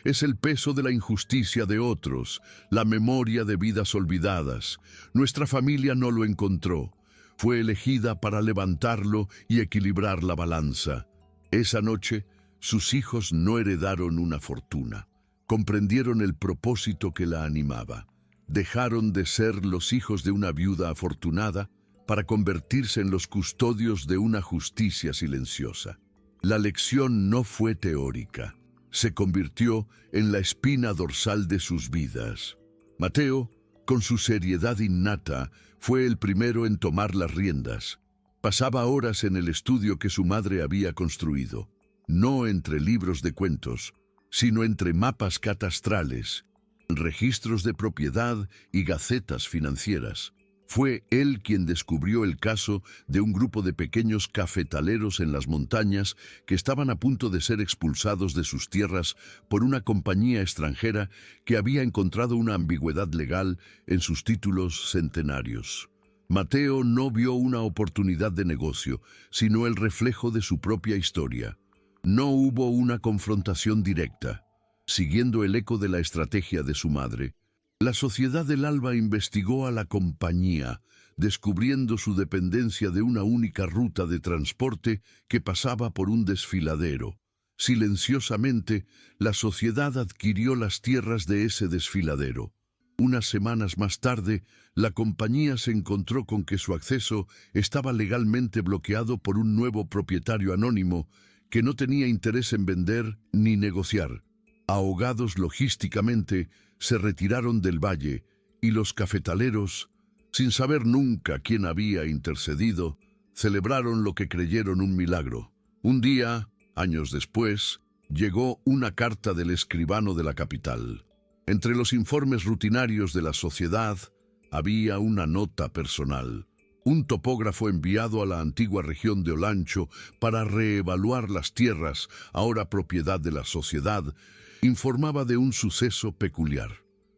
es el peso de la injusticia de otros, la memoria de vidas olvidadas. Nuestra familia no lo encontró, fue elegida para levantarlo y equilibrar la balanza. Esa noche, sus hijos no heredaron una fortuna, comprendieron el propósito que la animaba. Dejaron de ser los hijos de una viuda afortunada para convertirse en los custodios de una justicia silenciosa. La lección no fue teórica, se convirtió en la espina dorsal de sus vidas. Mateo, con su seriedad innata, fue el primero en tomar las riendas. Pasaba horas en el estudio que su madre había construido, no entre libros de cuentos, sino entre mapas catastrales, registros de propiedad y gacetas financieras. Fue él quien descubrió el caso de un grupo de pequeños cafetaleros en las montañas que estaban a punto de ser expulsados de sus tierras por una compañía extranjera que había encontrado una ambigüedad legal en sus títulos centenarios. Mateo no vio una oportunidad de negocio, sino el reflejo de su propia historia. No hubo una confrontación directa. Siguiendo el eco de la estrategia de su madre, la Sociedad del Alba investigó a la compañía, descubriendo su dependencia de una única ruta de transporte que pasaba por un desfiladero. Silenciosamente, la sociedad adquirió las tierras de ese desfiladero. Unas semanas más tarde, la compañía se encontró con que su acceso estaba legalmente bloqueado por un nuevo propietario anónimo que no tenía interés en vender ni negociar. Ahogados logísticamente, se retiraron del valle y los cafetaleros, sin saber nunca quién había intercedido, celebraron lo que creyeron un milagro. Un día, años después, llegó una carta del escribano de la capital. Entre los informes rutinarios de la sociedad había una nota personal. Un topógrafo enviado a la antigua región de Olancho para reevaluar las tierras, ahora propiedad de la sociedad, informaba de un suceso peculiar.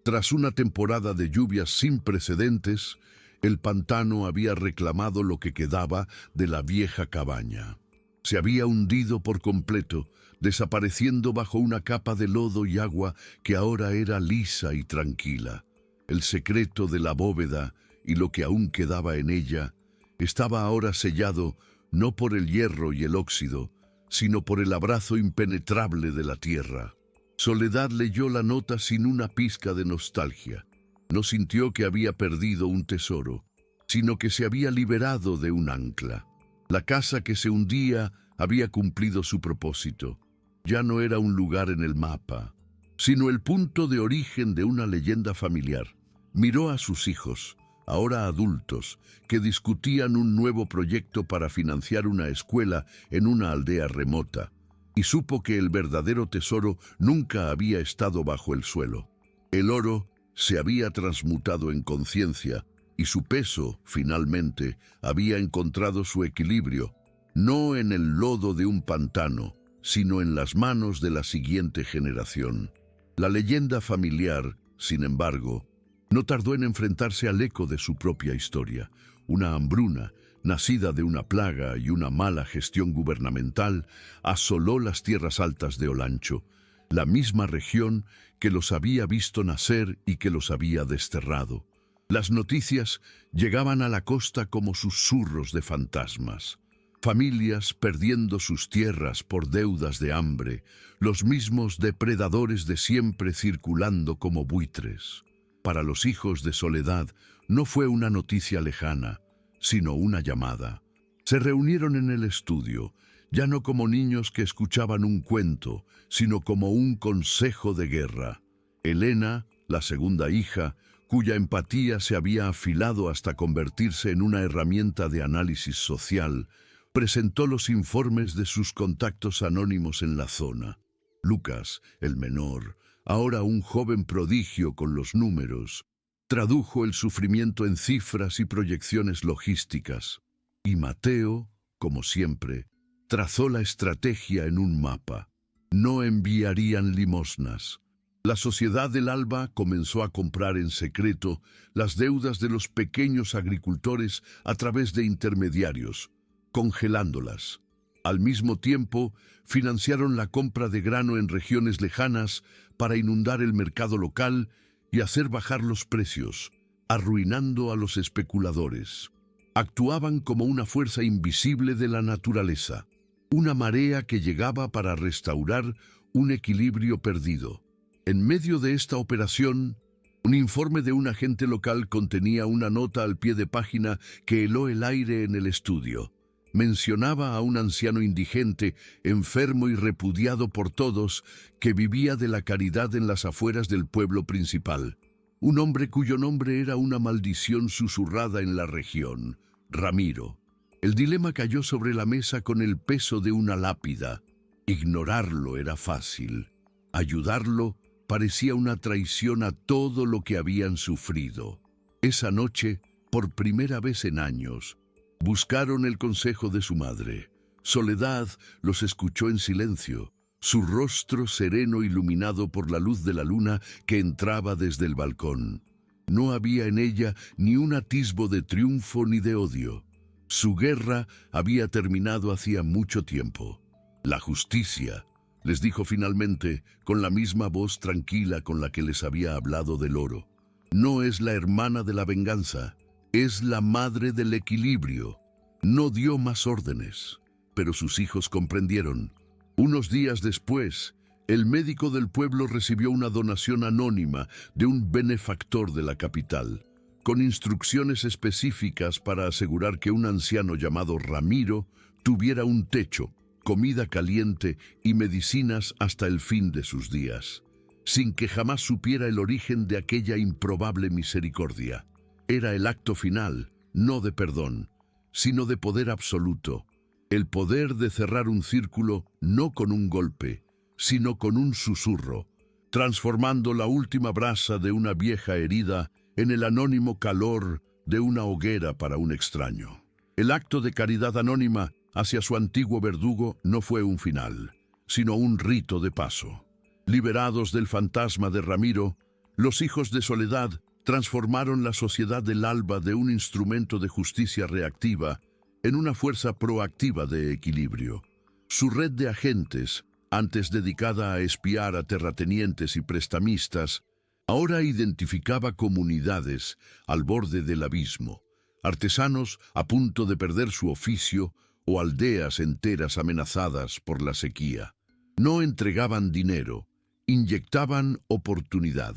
Tras una temporada de lluvias sin precedentes, el pantano había reclamado lo que quedaba de la vieja cabaña. Se había hundido por completo, desapareciendo bajo una capa de lodo y agua que ahora era lisa y tranquila. El secreto de la bóveda y lo que aún quedaba en ella estaba ahora sellado no por el hierro y el óxido, sino por el abrazo impenetrable de la tierra. Soledad leyó la nota sin una pizca de nostalgia. No sintió que había perdido un tesoro, sino que se había liberado de un ancla. La casa que se hundía había cumplido su propósito. Ya no era un lugar en el mapa, sino el punto de origen de una leyenda familiar. Miró a sus hijos, ahora adultos, que discutían un nuevo proyecto para financiar una escuela en una aldea remota, y supo que el verdadero tesoro nunca había estado bajo el suelo. El oro se había transmutado en conciencia, y su peso, finalmente, había encontrado su equilibrio, no en el lodo de un pantano, sino en las manos de la siguiente generación. La leyenda familiar, sin embargo, no tardó en enfrentarse al eco de su propia historia. Una hambruna, nacida de una plaga y una mala gestión gubernamental, asoló las tierras altas de Olancho, la misma región que los había visto nacer y que los había desterrado. Las noticias llegaban a la costa como susurros de fantasmas. Familias perdiendo sus tierras por deudas de hambre, los mismos depredadores de siempre circulando como buitres. Para los hijos de Soledad no fue una noticia lejana, sino una llamada. Se reunieron en el estudio, ya no como niños que escuchaban un cuento, sino como un consejo de guerra. Elena, la segunda hija, cuya empatía se había afilado hasta convertirse en una herramienta de análisis social, presentó los informes de sus contactos anónimos en la zona. Lucas, el menor, ahora un joven prodigio con los números, tradujo el sufrimiento en cifras y proyecciones logísticas. Y Mateo, como siempre, trazó la estrategia en un mapa. No enviarían limosnas. La Sociedad del Alba comenzó a comprar en secreto las deudas de los pequeños agricultores a través de intermediarios, congelándolas. Al mismo tiempo, financiaron la compra de grano en regiones lejanas para inundar el mercado local y hacer bajar los precios, arruinando a los especuladores. Actuaban como una fuerza invisible de la naturaleza, una marea que llegaba para restaurar un equilibrio perdido. En medio de esta operación, un informe de un agente local contenía una nota al pie de página que heló el aire en el estudio. Mencionaba a un anciano indigente, enfermo y repudiado por todos, que vivía de la caridad en las afueras del pueblo principal. Un hombre cuyo nombre era una maldición susurrada en la región, Ramiro. El dilema cayó sobre la mesa con el peso de una lápida. Ignorarlo era fácil. Ayudarlo parecía una traición a todo lo que habían sufrido. Esa noche, por primera vez en años, buscaron el consejo de su madre. Soledad los escuchó en silencio, su rostro sereno iluminado por la luz de la luna que entraba desde el balcón. No había en ella ni un atisbo de triunfo ni de odio. Su guerra había terminado hacía mucho tiempo. La justicia, les dijo finalmente, con la misma voz tranquila con la que les había hablado del oro, no es la hermana de la venganza, es la madre del equilibrio. No dio más órdenes, pero sus hijos comprendieron. Unos días después, el médico del pueblo recibió una donación anónima de un benefactor de la capital, con instrucciones específicas para asegurar que un anciano llamado Ramiro tuviera un techo, comida caliente y medicinas hasta el fin de sus días, sin que jamás supiera el origen de aquella improbable misericordia. Era el acto final, no de perdón, sino de poder absoluto, el poder de cerrar un círculo no con un golpe, sino con un susurro, transformando la última brasa de una vieja herida en el anónimo calor de una hoguera para un extraño. El acto de caridad anónima hacia su antiguo verdugo no fue un final, sino un rito de paso. Liberados del fantasma de Ramiro, los hijos de Soledad transformaron la sociedad del Alba de un instrumento de justicia reactiva en una fuerza proactiva de equilibrio. Su red de agentes, antes dedicada a espiar a terratenientes y prestamistas, ahora identificaba comunidades al borde del abismo, artesanos a punto de perder su oficio o aldeas enteras amenazadas por la sequía. No entregaban dinero, inyectaban oportunidad,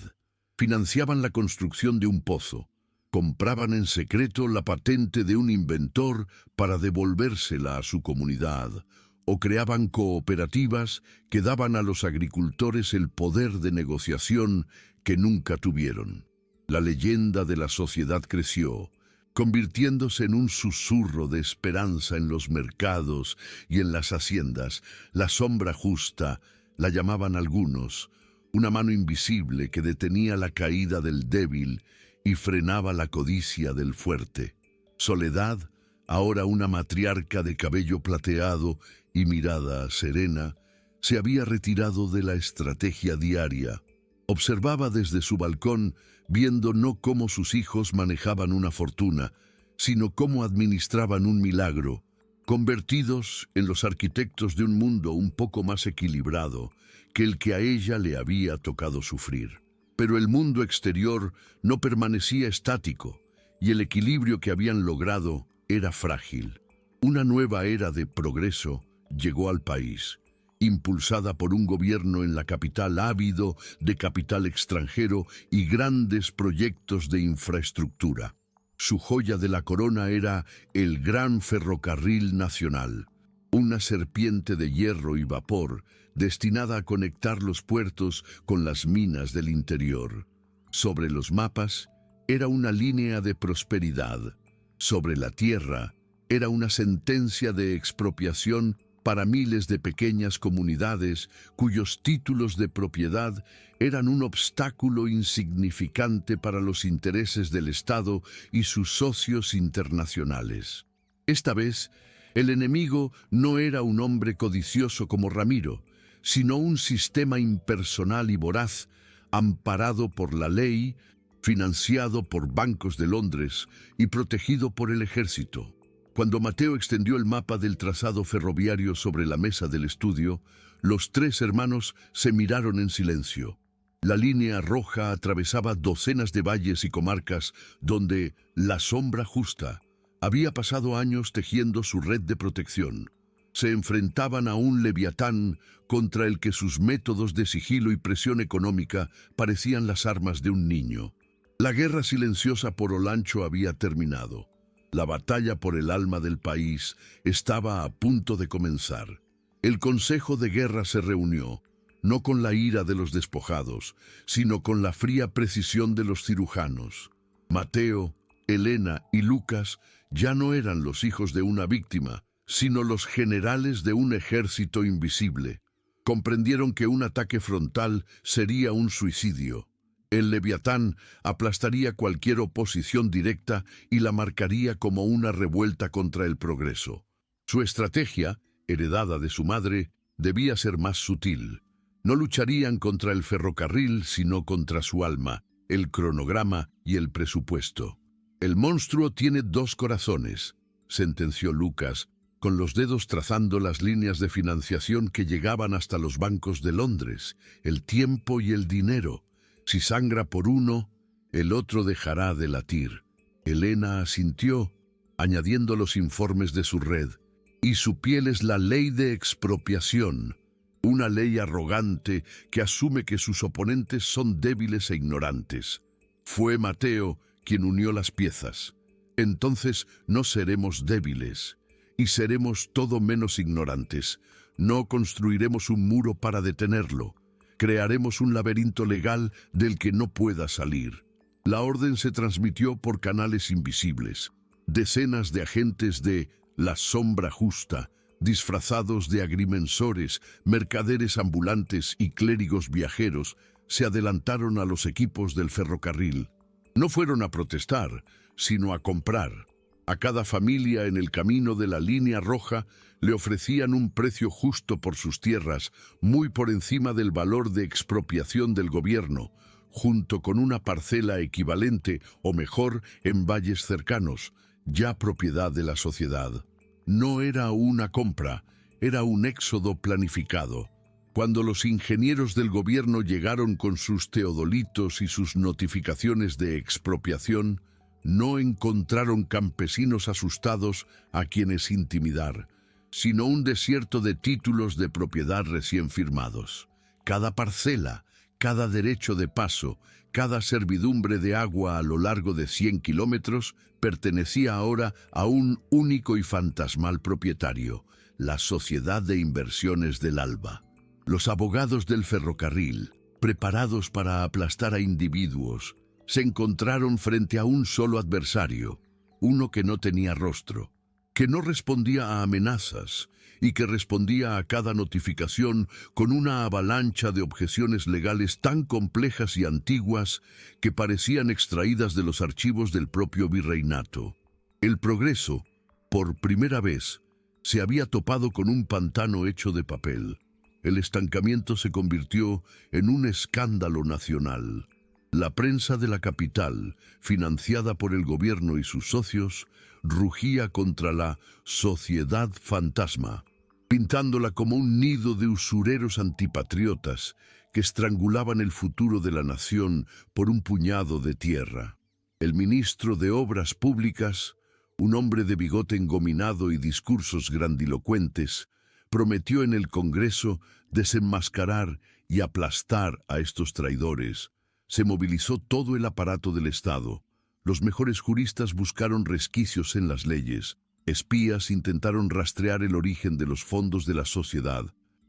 financiaban la construcción de un pozo, compraban en secreto la patente de un inventor para devolvérsela a su comunidad, o creaban cooperativas que daban a los agricultores el poder de negociación que nunca tuvieron. La leyenda de la sociedad creció, convirtiéndose en un susurro de esperanza en los mercados y en las haciendas. La sombra justa, la llamaban algunos, una mano invisible que detenía la caída del débil y frenaba la codicia del fuerte. Soledad, ahora una matriarca de cabello plateado y mirada serena, se había retirado de la estrategia diaria. Observaba desde su balcón, viendo no cómo sus hijos manejaban una fortuna, sino cómo administraban un milagro, convertidos en los arquitectos de un mundo un poco más equilibrado que el que a ella le había tocado sufrir. Pero el mundo exterior no permanecía estático, y el equilibrio que habían logrado era frágil. Una nueva era de progreso llegó al país, impulsada por un gobierno en la capital ávido de capital extranjero y grandes proyectos de infraestructura. Su joya de la corona era el Gran Ferrocarril Nacional, una serpiente de hierro y vapor destinada a conectar los puertos con las minas del interior. Sobre los mapas era una línea de prosperidad. Sobre la tierra era una sentencia de expropiación para miles de pequeñas comunidades cuyos títulos de propiedad eran un obstáculo insignificante para los intereses del Estado y sus socios internacionales. Esta vez, el enemigo no era un hombre codicioso como Ramiro, sino un sistema impersonal y voraz, amparado por la ley, financiado por bancos de Londres y protegido por el ejército. Cuando Mateo extendió el mapa del trazado ferroviario sobre la mesa del estudio, los tres hermanos se miraron en silencio. La línea roja atravesaba docenas de valles y comarcas donde la sombra justa había pasado años tejiendo su red de protección. Se enfrentaban a un leviatán contra el que sus métodos de sigilo y presión económica parecían las armas de un niño. La guerra silenciosa por Olancho había terminado. La batalla por el alma del país estaba a punto de comenzar. El Consejo de Guerra se reunió, no con la ira de los despojados, sino con la fría precisión de los cirujanos. Mateo, Elena y Lucas ya no eran los hijos de una víctima, sino los generales de un ejército invisible. Comprendieron que un ataque frontal sería un suicidio. El Leviatán aplastaría cualquier oposición directa y la marcaría como una revuelta contra el progreso. Su estrategia, heredada de su madre, debía ser más sutil. No lucharían contra el ferrocarril, sino contra su alma, el cronograma y el presupuesto. «El monstruo tiene dos corazones», sentenció Lucas, con los dedos trazando las líneas de financiación que llegaban hasta los bancos de Londres, el tiempo y el dinero. Si sangra por uno, el otro dejará de latir. Elena asintió, añadiendo los informes de su red. Y su piel es la ley de expropiación, una ley arrogante que asume que sus oponentes son débiles e ignorantes. Fue Mateo quien unió las piezas. Entonces no seremos débiles y seremos todo menos ignorantes. No construiremos un muro para detenerlo. Crearemos un laberinto legal del que no pueda salir. La orden se transmitió por canales invisibles. Decenas de agentes de la sombra justa, disfrazados de agrimensores, mercaderes ambulantes y clérigos viajeros, se adelantaron a los equipos del ferrocarril. No fueron a protestar, sino a comprar. A cada familia en el camino de la línea roja le ofrecían un precio justo por sus tierras, muy por encima del valor de expropiación del gobierno, junto con una parcela equivalente, o mejor, en valles cercanos, ya propiedad de la sociedad. No era una compra, era un éxodo planificado. Cuando los ingenieros del gobierno llegaron con sus teodolitos y sus notificaciones de expropiación, no encontraron campesinos asustados a quienes intimidar, sino un desierto de títulos de propiedad recién firmados. Cada parcela, cada derecho de paso, cada servidumbre de agua a lo largo de 100 kilómetros pertenecía ahora a un único y fantasmal propietario, la Sociedad de Inversiones del Alba. Los abogados del ferrocarril, preparados para aplastar a individuos, se encontraron frente a un solo adversario, uno que no tenía rostro, que no respondía a amenazas y que respondía a cada notificación con una avalancha de objeciones legales tan complejas y antiguas que parecían extraídas de los archivos del propio virreinato. El progreso, por primera vez, se había topado con un pantano hecho de papel. El estancamiento se convirtió en un escándalo nacional. La prensa de la capital, financiada por el gobierno y sus socios, rugía contra la sociedad fantasma, pintándola como un nido de usureros antipatriotas que estrangulaban el futuro de la nación por un puñado de tierra. El ministro de Obras Públicas, un hombre de bigote engominado y discursos grandilocuentes, prometió en el Congreso desenmascarar y aplastar a estos traidores. Se movilizó todo el aparato del Estado. Los mejores juristas buscaron resquicios en las leyes. Espías intentaron rastrear el origen de los fondos de la sociedad.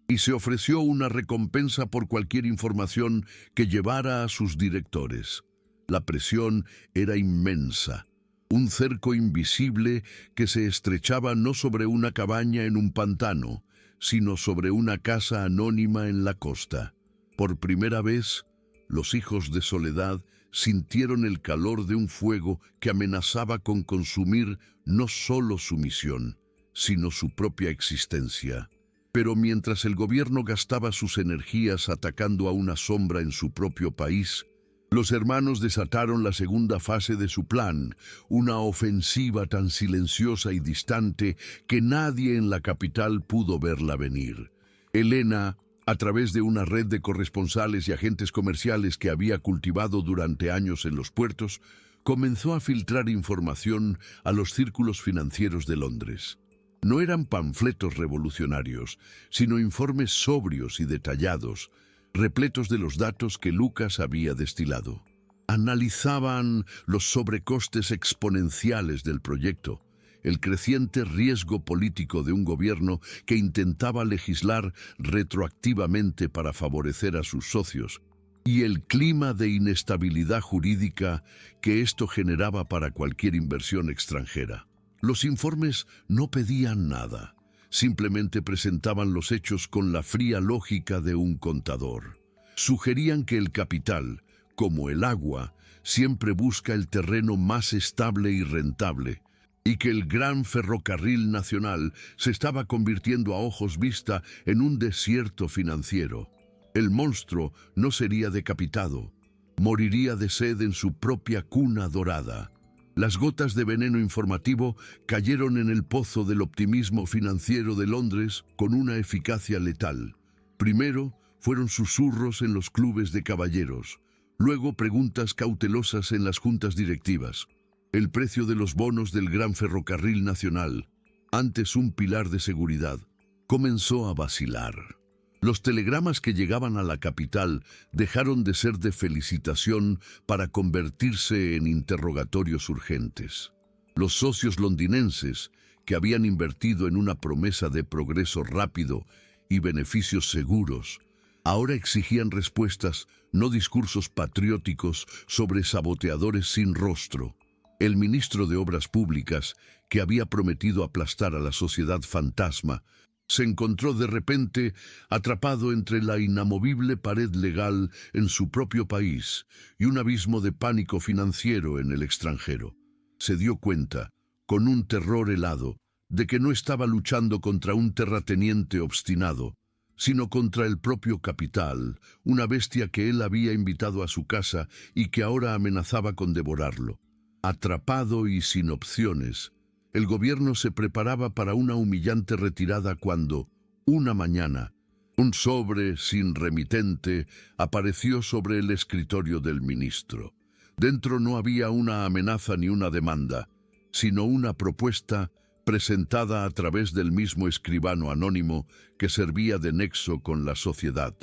Y se ofreció una recompensa por cualquier información que llevara a sus directores. La presión era inmensa. Un cerco invisible que se estrechaba no sobre una cabaña en un pantano, sino sobre una casa anónima en la costa. Por primera vez, los hijos de Soledad sintieron el calor de un fuego que amenazaba con consumir no solo su misión, sino su propia existencia. Pero mientras el gobierno gastaba sus energías atacando a una sombra en su propio país, los hermanos desataron la segunda fase de su plan, una ofensiva tan silenciosa y distante que nadie en la capital pudo verla venir. Elena, a través de una red de corresponsales y agentes comerciales que había cultivado durante años en los puertos, comenzó a filtrar información a los círculos financieros de Londres. No eran panfletos revolucionarios, sino informes sobrios y detallados, repletos de los datos que Lucas había destilado. Analizaban los sobrecostes exponenciales del proyecto, el creciente riesgo político de un gobierno que intentaba legislar retroactivamente para favorecer a sus socios, y el clima de inestabilidad jurídica que esto generaba para cualquier inversión extranjera. Los informes no pedían nada, simplemente presentaban los hechos con la fría lógica de un contador. Sugerían que el capital, como el agua, siempre busca el terreno más estable y rentable, y que el gran ferrocarril nacional se estaba convirtiendo a ojos vista en un desierto financiero. El monstruo no sería decapitado, moriría de sed en su propia cuna dorada. Las gotas de veneno informativo cayeron en el pozo del optimismo financiero de Londres con una eficacia letal. Primero fueron susurros en los clubes de caballeros, luego preguntas cautelosas en las juntas directivas. El precio de los bonos del Gran Ferrocarril Nacional, antes un pilar de seguridad, comenzó a vacilar. Los telegramas que llegaban a la capital dejaron de ser de felicitación para convertirse en interrogatorios urgentes. Los socios londinenses, que habían invertido en una promesa de progreso rápido y beneficios seguros, ahora exigían respuestas, no discursos patrióticos sobre saboteadores sin rostro. El ministro de Obras Públicas, que había prometido aplastar a la sociedad fantasma, se encontró de repente atrapado entre la inamovible pared legal en su propio país y un abismo de pánico financiero en el extranjero. Se dio cuenta, con un terror helado, de que no estaba luchando contra un terrateniente obstinado, sino contra el propio capital, una bestia que él había invitado a su casa y que ahora amenazaba con devorarlo. Atrapado y sin opciones, el gobierno se preparaba para una humillante retirada cuando, una mañana, un sobre sin remitente apareció sobre el escritorio del ministro. Dentro no había una amenaza ni una demanda, sino una propuesta presentada a través del mismo escribano anónimo que servía de nexo con la sociedad.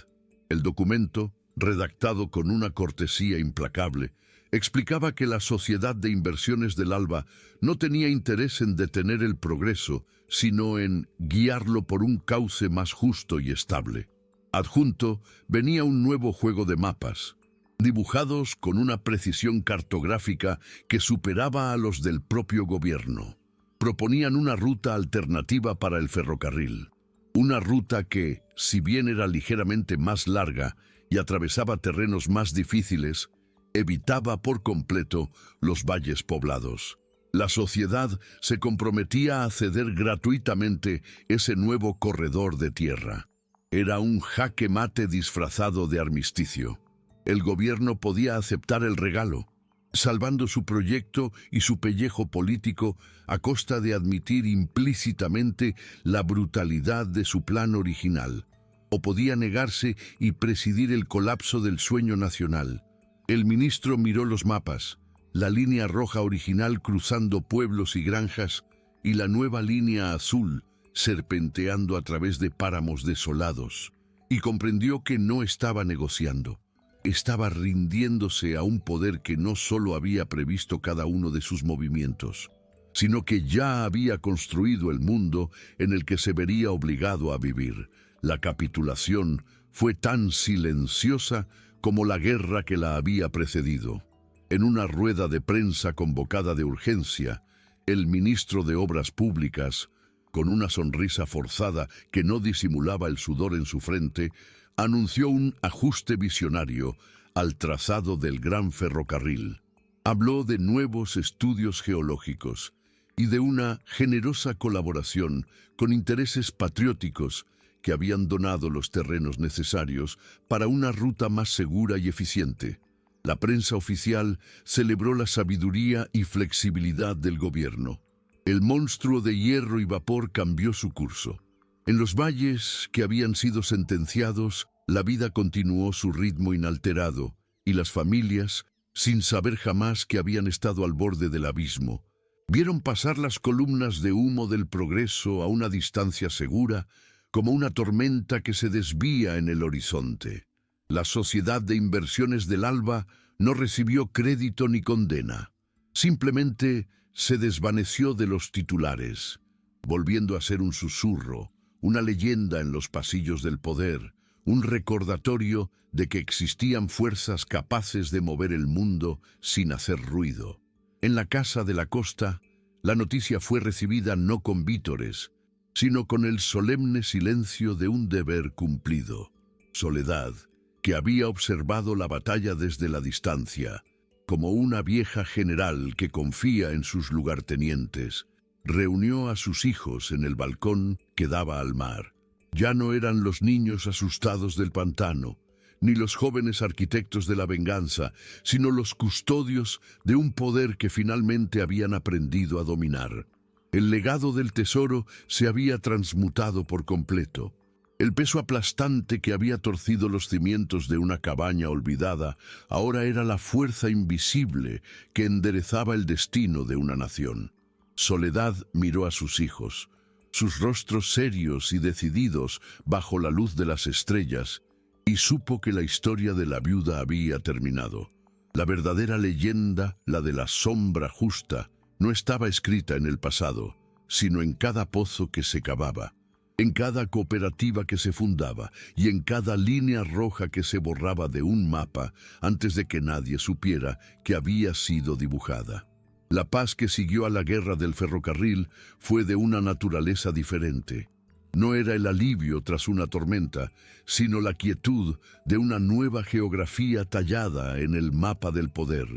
El documento, redactado con una cortesía implacable, explicaba que la Sociedad de Inversiones del Alba no tenía interés en detener el progreso, sino en guiarlo por un cauce más justo y estable. Adjunto venía un nuevo juego de mapas, dibujados con una precisión cartográfica que superaba a los del propio gobierno. Proponían una ruta alternativa para el ferrocarril, una ruta que, si bien era ligeramente más larga y atravesaba terrenos más difíciles, evitaba por completo los valles poblados. La sociedad se comprometía a ceder gratuitamente ese nuevo corredor de tierra. Era un jaque mate disfrazado de armisticio. El gobierno podía aceptar el regalo, salvando su proyecto y su pellejo político a costa de admitir implícitamente la brutalidad de su plan original, o podía negarse y presidir el colapso del sueño nacional. El ministro miró los mapas, la línea roja original cruzando pueblos y granjas y la nueva línea azul serpenteando a través de páramos desolados, y comprendió que no estaba negociando. Estaba rindiéndose a un poder que no solo había previsto cada uno de sus movimientos, sino que ya había construido el mundo en el que se vería obligado a vivir. La capitulación fue tan silenciosa como la guerra que la había precedido. En una rueda de prensa convocada de urgencia, el ministro de Obras Públicas, con una sonrisa forzada que no disimulaba el sudor en su frente, anunció un ajuste visionario al trazado del gran ferrocarril. Habló de nuevos estudios geológicos y de una generosa colaboración con intereses patrióticos que habían donado los terrenos necesarios para una ruta más segura y eficiente. La prensa oficial celebró la sabiduría y flexibilidad del gobierno. El monstruo de hierro y vapor cambió su curso. En los valles que habían sido sentenciados, la vida continuó su ritmo inalterado, y las familias, sin saber jamás que habían estado al borde del abismo, vieron pasar las columnas de humo del progreso a una distancia segura, como una tormenta que se desvía en el horizonte. La Sociedad de Inversiones del Alba no recibió crédito ni condena. Simplemente se desvaneció de los titulares, volviendo a ser un susurro, una leyenda en los pasillos del poder, un recordatorio de que existían fuerzas capaces de mover el mundo sin hacer ruido. En la Casa de la Costa, la noticia fue recibida no con vítores, sino con el solemne silencio de un deber cumplido. Soledad, que había observado la batalla desde la distancia, como una vieja general que confía en sus lugartenientes, reunió a sus hijos en el balcón que daba al mar. Ya no eran los niños asustados del pantano, ni los jóvenes arquitectos de la venganza, sino los custodios de un poder que finalmente habían aprendido a dominar. El legado del tesoro se había transmutado por completo. El peso aplastante que había torcido los cimientos de una cabaña olvidada ahora era la fuerza invisible que enderezaba el destino de una nación. Soledad miró a sus hijos, sus rostros serios y decididos bajo la luz de las estrellas, y supo que la historia de la viuda había terminado. La verdadera leyenda, la de la sombra justa, no estaba escrita en el pasado, sino en cada pozo que se cavaba, en cada cooperativa que se fundaba y en cada línea roja que se borraba de un mapa antes de que nadie supiera que había sido dibujada. La paz que siguió a la guerra del ferrocarril fue de una naturaleza diferente. No era el alivio tras una tormenta, sino la quietud de una nueva geografía tallada en el mapa del poder.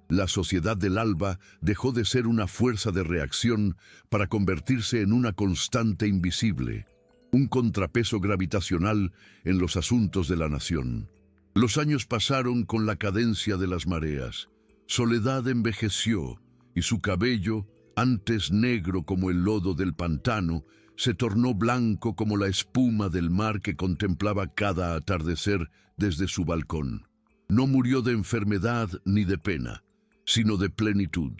La sociedad del Alba dejó de ser una fuerza de reacción para convertirse en una constante invisible, un contrapeso gravitacional en los asuntos de la nación. Los años pasaron con la cadencia de las mareas. Soledad envejeció y su cabello, antes negro como el lodo del pantano, se tornó blanco como la espuma del mar que contemplaba cada atardecer desde su balcón. No murió de enfermedad ni de pena, sino de plenitud.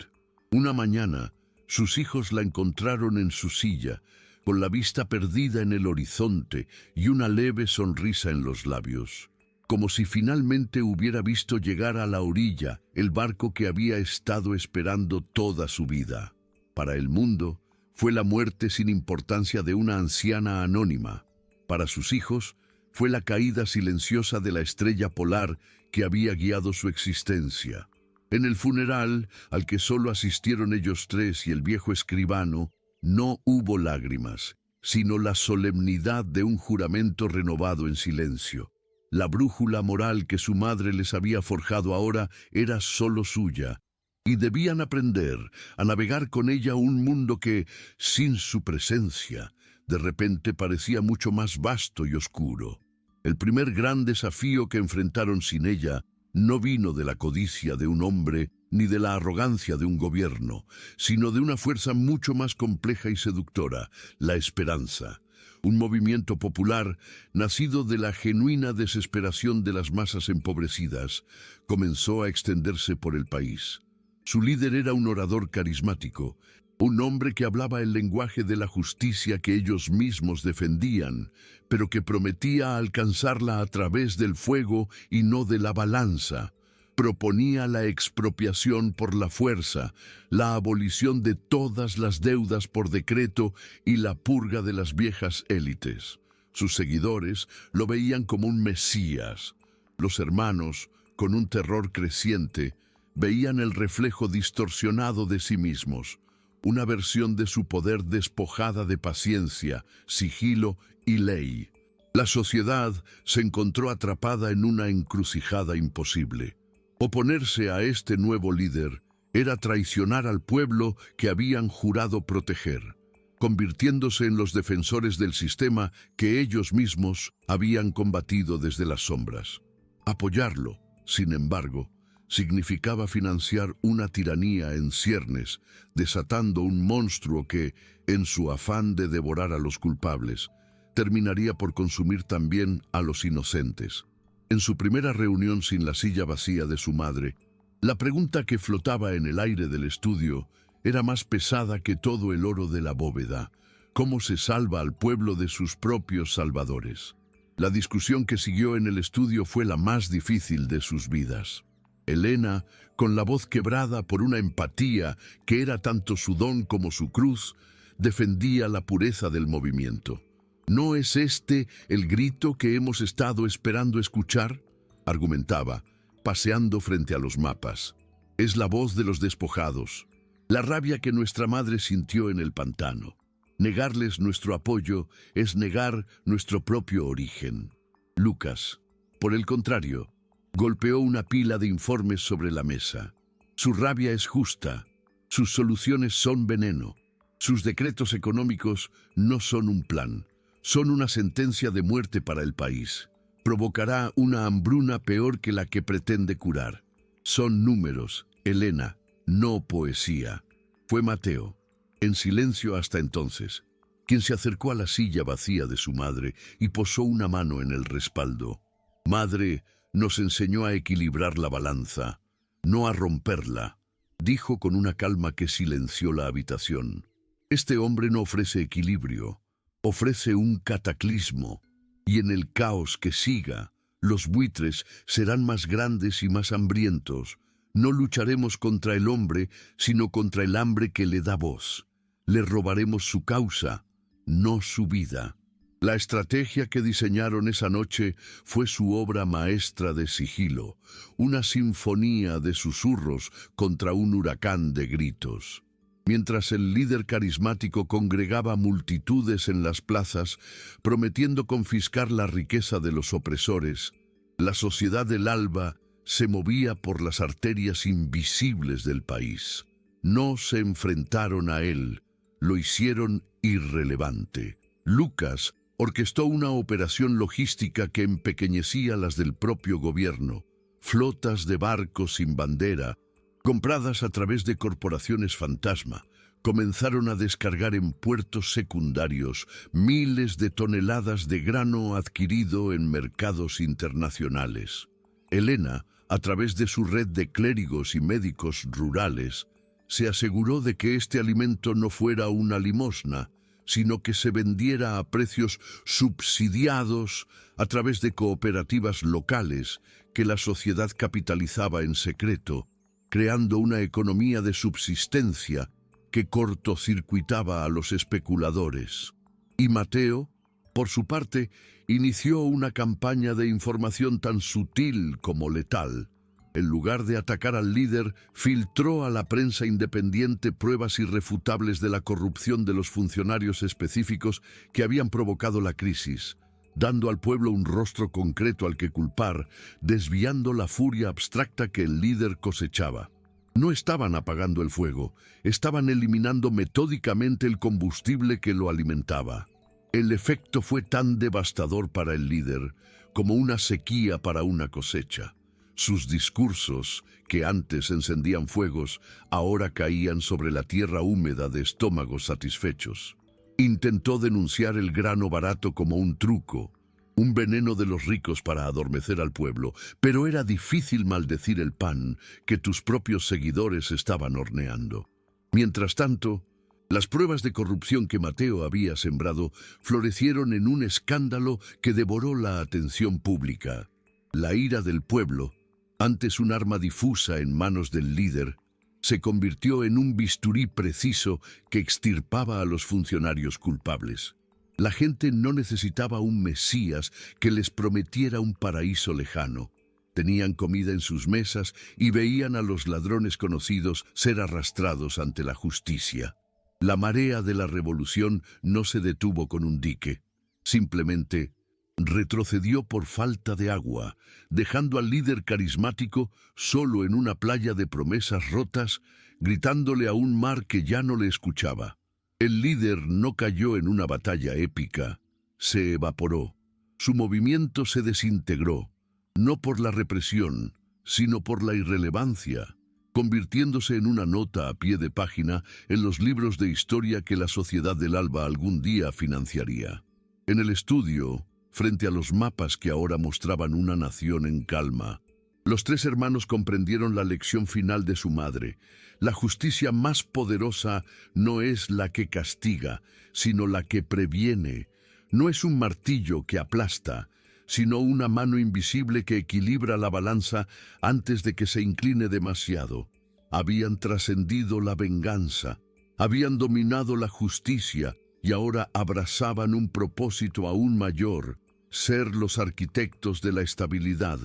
Una mañana, sus hijos la encontraron en su silla, con la vista perdida en el horizonte y una leve sonrisa en los labios, como si finalmente hubiera visto llegar a la orilla el barco que había estado esperando toda su vida. Para el mundo, fue la muerte sin importancia de una anciana anónima. Para sus hijos, fue la caída silenciosa de la estrella polar que había guiado su existencia. En el funeral, al que solo asistieron ellos tres y el viejo escribano, no hubo lágrimas, sino la solemnidad de un juramento renovado en silencio. La brújula moral que su madre les había forjado ahora era solo suya, y debían aprender a navegar con ella un mundo que, sin su presencia, de repente parecía mucho más vasto y oscuro. El primer gran desafío que enfrentaron sin ella no vino de la codicia de un hombre ni de la arrogancia de un gobierno, sino de una fuerza mucho más compleja y seductora, la esperanza. Un movimiento popular, nacido de la genuina desesperación de las masas empobrecidas, comenzó a extenderse por el país. Su líder era un orador carismático, un hombre que hablaba el lenguaje de la justicia que ellos mismos defendían, pero que prometía alcanzarla a través del fuego y no de la balanza. Proponía la expropiación por la fuerza, la abolición de todas las deudas por decreto y la purga de las viejas élites. Sus seguidores lo veían como un mesías. Los hermanos, con un terror creciente, veían el reflejo distorsionado de sí mismos, una versión de su poder despojada de paciencia, sigilo y ley. La sociedad se encontró atrapada en una encrucijada imposible. Oponerse a este nuevo líder era traicionar al pueblo que habían jurado proteger, convirtiéndose en los defensores del sistema que ellos mismos habían combatido desde las sombras. Apoyarlo, sin embargo, significaba financiar una tiranía en ciernes, desatando un monstruo que, en su afán de devorar a los culpables, terminaría por consumir también a los inocentes. En su primera reunión sin la silla vacía de su madre, la pregunta que flotaba en el aire del estudio era más pesada que todo el oro de la bóveda: ¿cómo se salva al pueblo de sus propios salvadores? La discusión que siguió en el estudio fue la más difícil de sus vidas. Elena, con la voz quebrada por una empatía que era tanto su don como su cruz, defendía la pureza del movimiento. ¿No es este el grito que hemos estado esperando escuchar?, argumentaba, paseando frente a los mapas. Es la voz de los despojados, la rabia que nuestra madre sintió en el pantano. Negarles nuestro apoyo es negar nuestro propio origen. Lucas, por el contrario, golpeó una pila de informes sobre la mesa. Su rabia es justa, sus soluciones son veneno, sus decretos económicos no son un plan, son una sentencia de muerte para el país. Provocará una hambruna peor que la que pretende curar. Son números, Elena, no poesía. Fue Mateo, en silencio hasta entonces, quien se acercó a la silla vacía de su madre y posó una mano en el respaldo. Madre, nos enseñó a equilibrar la balanza, no a romperla, dijo con una calma que silenció la habitación. Este hombre no ofrece equilibrio, ofrece un cataclismo, y en el caos que siga, los buitres serán más grandes y más hambrientos. No lucharemos contra el hombre, sino contra el hambre que le da voz. Le robaremos su causa, no su vida. La estrategia que diseñaron esa noche fue su obra maestra de sigilo, una sinfonía de susurros contra un huracán de gritos. Mientras el líder carismático congregaba multitudes en las plazas, prometiendo confiscar la riqueza de los opresores, la sociedad del alba se movía por las arterias invisibles del país. No se enfrentaron a él, lo hicieron irrelevante. Lucas orquestó una operación logística que empequeñecía las del propio gobierno. Flotas de barcos sin bandera, compradas a través de corporaciones fantasma, comenzaron a descargar en puertos secundarios miles de toneladas de grano adquirido en mercados internacionales. Elena, a través de su red de clérigos y médicos rurales, se aseguró de que este alimento no fuera una limosna, sino que se vendiera a precios subsidiados a través de cooperativas locales que la sociedad capitalizaba en secreto, creando una economía de subsistencia que cortocircuitaba a los especuladores. Y Mateo, por su parte, inició una campaña de información tan sutil como letal. En lugar de atacar al líder, filtró a la prensa independiente pruebas irrefutables de la corrupción de los funcionarios específicos que habían provocado la crisis, dando al pueblo un rostro concreto al que culpar, desviando la furia abstracta que el líder cosechaba. No estaban apagando el fuego, estaban eliminando metódicamente el combustible que lo alimentaba. El efecto fue tan devastador para el líder como una sequía para una cosecha. Sus discursos, que antes encendían fuegos, ahora caían sobre la tierra húmeda de estómagos satisfechos. Intentó denunciar el grano barato como un truco, un veneno de los ricos para adormecer al pueblo, pero era difícil maldecir el pan que tus propios seguidores estaban horneando. Mientras tanto, las pruebas de corrupción que Mateo había sembrado florecieron en un escándalo que devoró la atención pública. La ira del pueblo, antes un arma difusa en manos del líder, se convirtió en un bisturí preciso que extirpaba a los funcionarios culpables. La gente no necesitaba un Mesías que les prometiera un paraíso lejano. Tenían comida en sus mesas y veían a los ladrones conocidos ser arrastrados ante la justicia. La marea de la revolución no se detuvo con un dique. Simplemente retrocedió por falta de agua, dejando al líder carismático solo en una playa de promesas rotas, gritándole a un mar que ya no le escuchaba. El líder no cayó en una batalla épica, se evaporó. Su movimiento se desintegró, no por la represión, sino por la irrelevancia, convirtiéndose en una nota a pie de página en los libros de historia que la Sociedad del Alba algún día financiaría. En el estudio, frente a los mapas que ahora mostraban una nación en calma, los tres hermanos comprendieron la lección final de su madre. La justicia más poderosa no es la que castiga, sino la que previene. No es un martillo que aplasta, sino una mano invisible que equilibra la balanza antes de que se incline demasiado. Habían trascendido la venganza, habían dominado la justicia y ahora abrazaban un propósito aún mayor: ser los arquitectos de la estabilidad,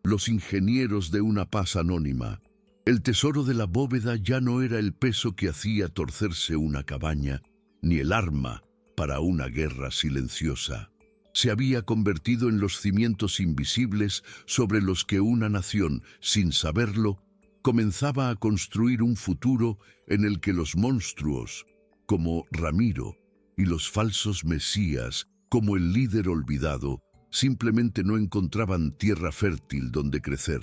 los ingenieros de una paz anónima. El tesoro de la bóveda ya no era el peso que hacía torcerse una cabaña, ni el arma para una guerra silenciosa. Se había convertido en los cimientos invisibles sobre los que una nación, sin saberlo, comenzaba a construir un futuro en el que los monstruos, como Ramiro, y los falsos mesías, como el líder olvidado, simplemente no encontraban tierra fértil donde crecer.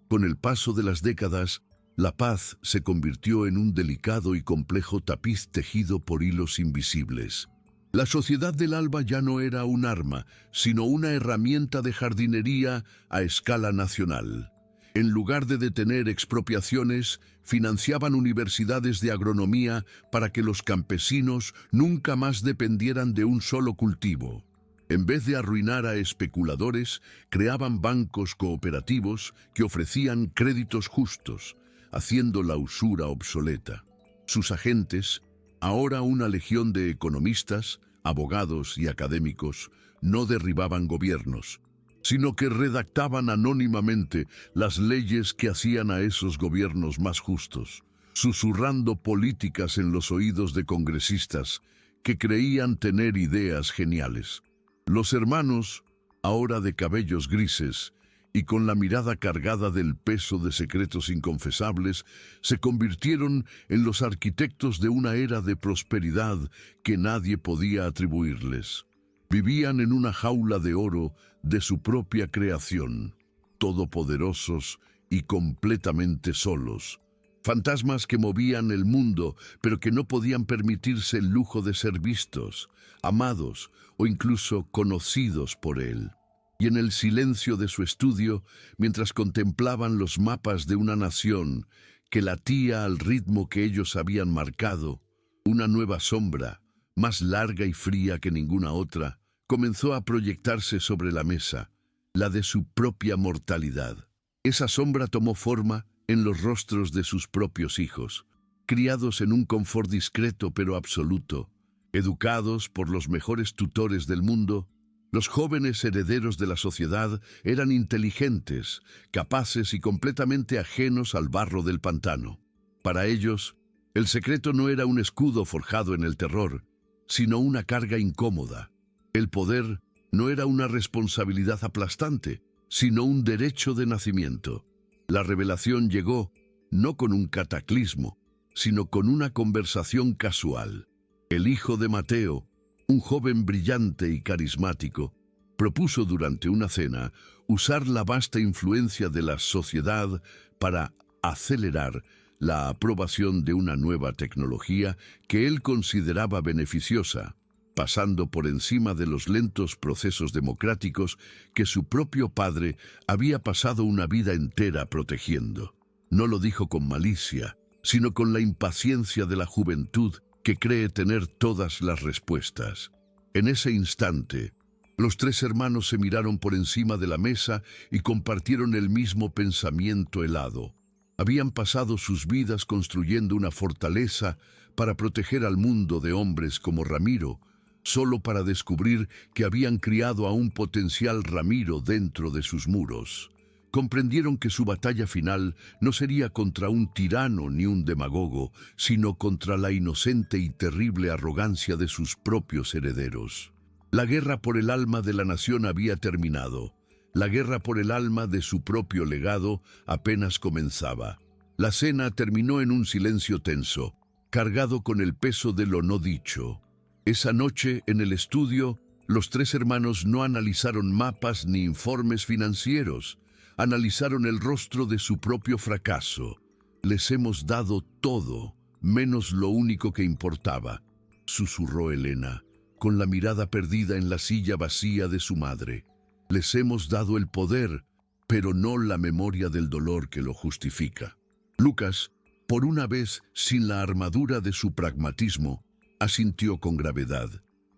Con el paso de las décadas, la paz se convirtió en un delicado y complejo tapiz tejido por hilos invisibles. La Sociedad del Alba ya no era un arma, sino una herramienta de jardinería a escala nacional. En lugar de detener expropiaciones, financiaban universidades de agronomía para que los campesinos nunca más dependieran de un solo cultivo. En vez de arruinar a especuladores, creaban bancos cooperativos que ofrecían créditos justos, haciendo la usura obsoleta. Sus agentes, ahora una legión de economistas, abogados y académicos, no derribaban gobiernos, sino que redactaban anónimamente las leyes que hacían a esos gobiernos más justos, susurrando políticas en los oídos de congresistas que creían tener ideas geniales. Los hermanos, ahora de cabellos grises y con la mirada cargada del peso de secretos inconfesables, se convirtieron en los arquitectos de una era de prosperidad que nadie podía atribuirles. Vivían en una jaula de oro de su propia creación, todopoderosos y completamente solos. Fantasmas que movían el mundo, pero que no podían permitirse el lujo de ser vistos, amados o incluso conocidos por él. Y en el silencio de su estudio, mientras contemplaban los mapas de una nación que latía al ritmo que ellos habían marcado, una nueva sombra, más larga y fría que ninguna otra, comenzó a proyectarse sobre la mesa, la de su propia mortalidad. Esa sombra tomó forma en los rostros de sus propios hijos, criados en un confort discreto pero absoluto, educados por los mejores tutores del mundo. Los jóvenes herederos de la sociedad eran inteligentes, capaces y completamente ajenos al barro del pantano. Para ellos, el secreto no era un escudo forjado en el terror, sino una carga incómoda. El poder no era una responsabilidad aplastante, sino un derecho de nacimiento. La revelación llegó no con un cataclismo, sino con una conversación casual. El hijo de Mateo, un joven brillante y carismático, propuso durante una cena usar la vasta influencia de la sociedad para acelerar la aprobación de una nueva tecnología que él consideraba beneficiosa, pasando por encima de los lentos procesos democráticos que su propio padre había pasado una vida entera protegiendo. No lo dijo con malicia, sino con la impaciencia de la juventud que cree tener todas las respuestas. En ese instante, los tres hermanos se miraron por encima de la mesa y compartieron el mismo pensamiento helado. Habían pasado sus vidas construyendo una fortaleza para proteger al mundo de hombres como Ramiro, solo para descubrir que habían criado a un potencial Ramiro dentro de sus muros. Comprendieron que su batalla final no sería contra un tirano ni un demagogo, sino contra la inocente y terrible arrogancia de sus propios herederos. La guerra por el alma de la nación había terminado. La guerra por el alma de su propio legado apenas comenzaba. La cena terminó en un silencio tenso, cargado con el peso de lo no dicho. Esa noche, en el estudio, los tres hermanos no analizaron mapas ni informes financieros. Analizaron el rostro de su propio fracaso. Les hemos dado todo, menos lo único que importaba, susurró Elena, con la mirada perdida en la silla vacía de su madre. Les hemos dado el poder, pero no la memoria del dolor que lo justifica. Lucas, por una vez sin la armadura de su pragmatismo, asintió con gravedad.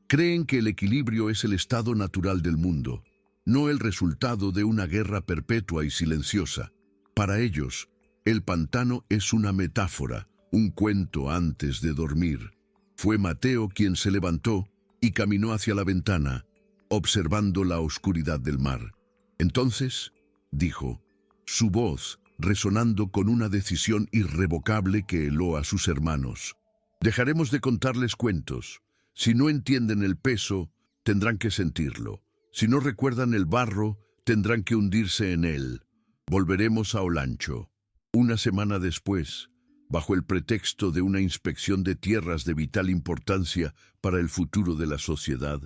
Creen que el equilibrio es el estado natural del mundo, no el resultado de una guerra perpetua y silenciosa. Para ellos, el pantano es una metáfora, un cuento antes de dormir. Fue Mateo quien se levantó y caminó hacia la ventana, observando la oscuridad del mar. Entonces, dijo, su voz resonando con una decisión irrevocable que heló a sus hermanos. Dejaremos de contarles cuentos. Si no entienden el peso, tendrán que sentirlo. Si no recuerdan el barro, tendrán que hundirse en él. Volveremos a Olancho. Una semana después, bajo el pretexto de una inspección de tierras de vital importancia para el futuro de la sociedad,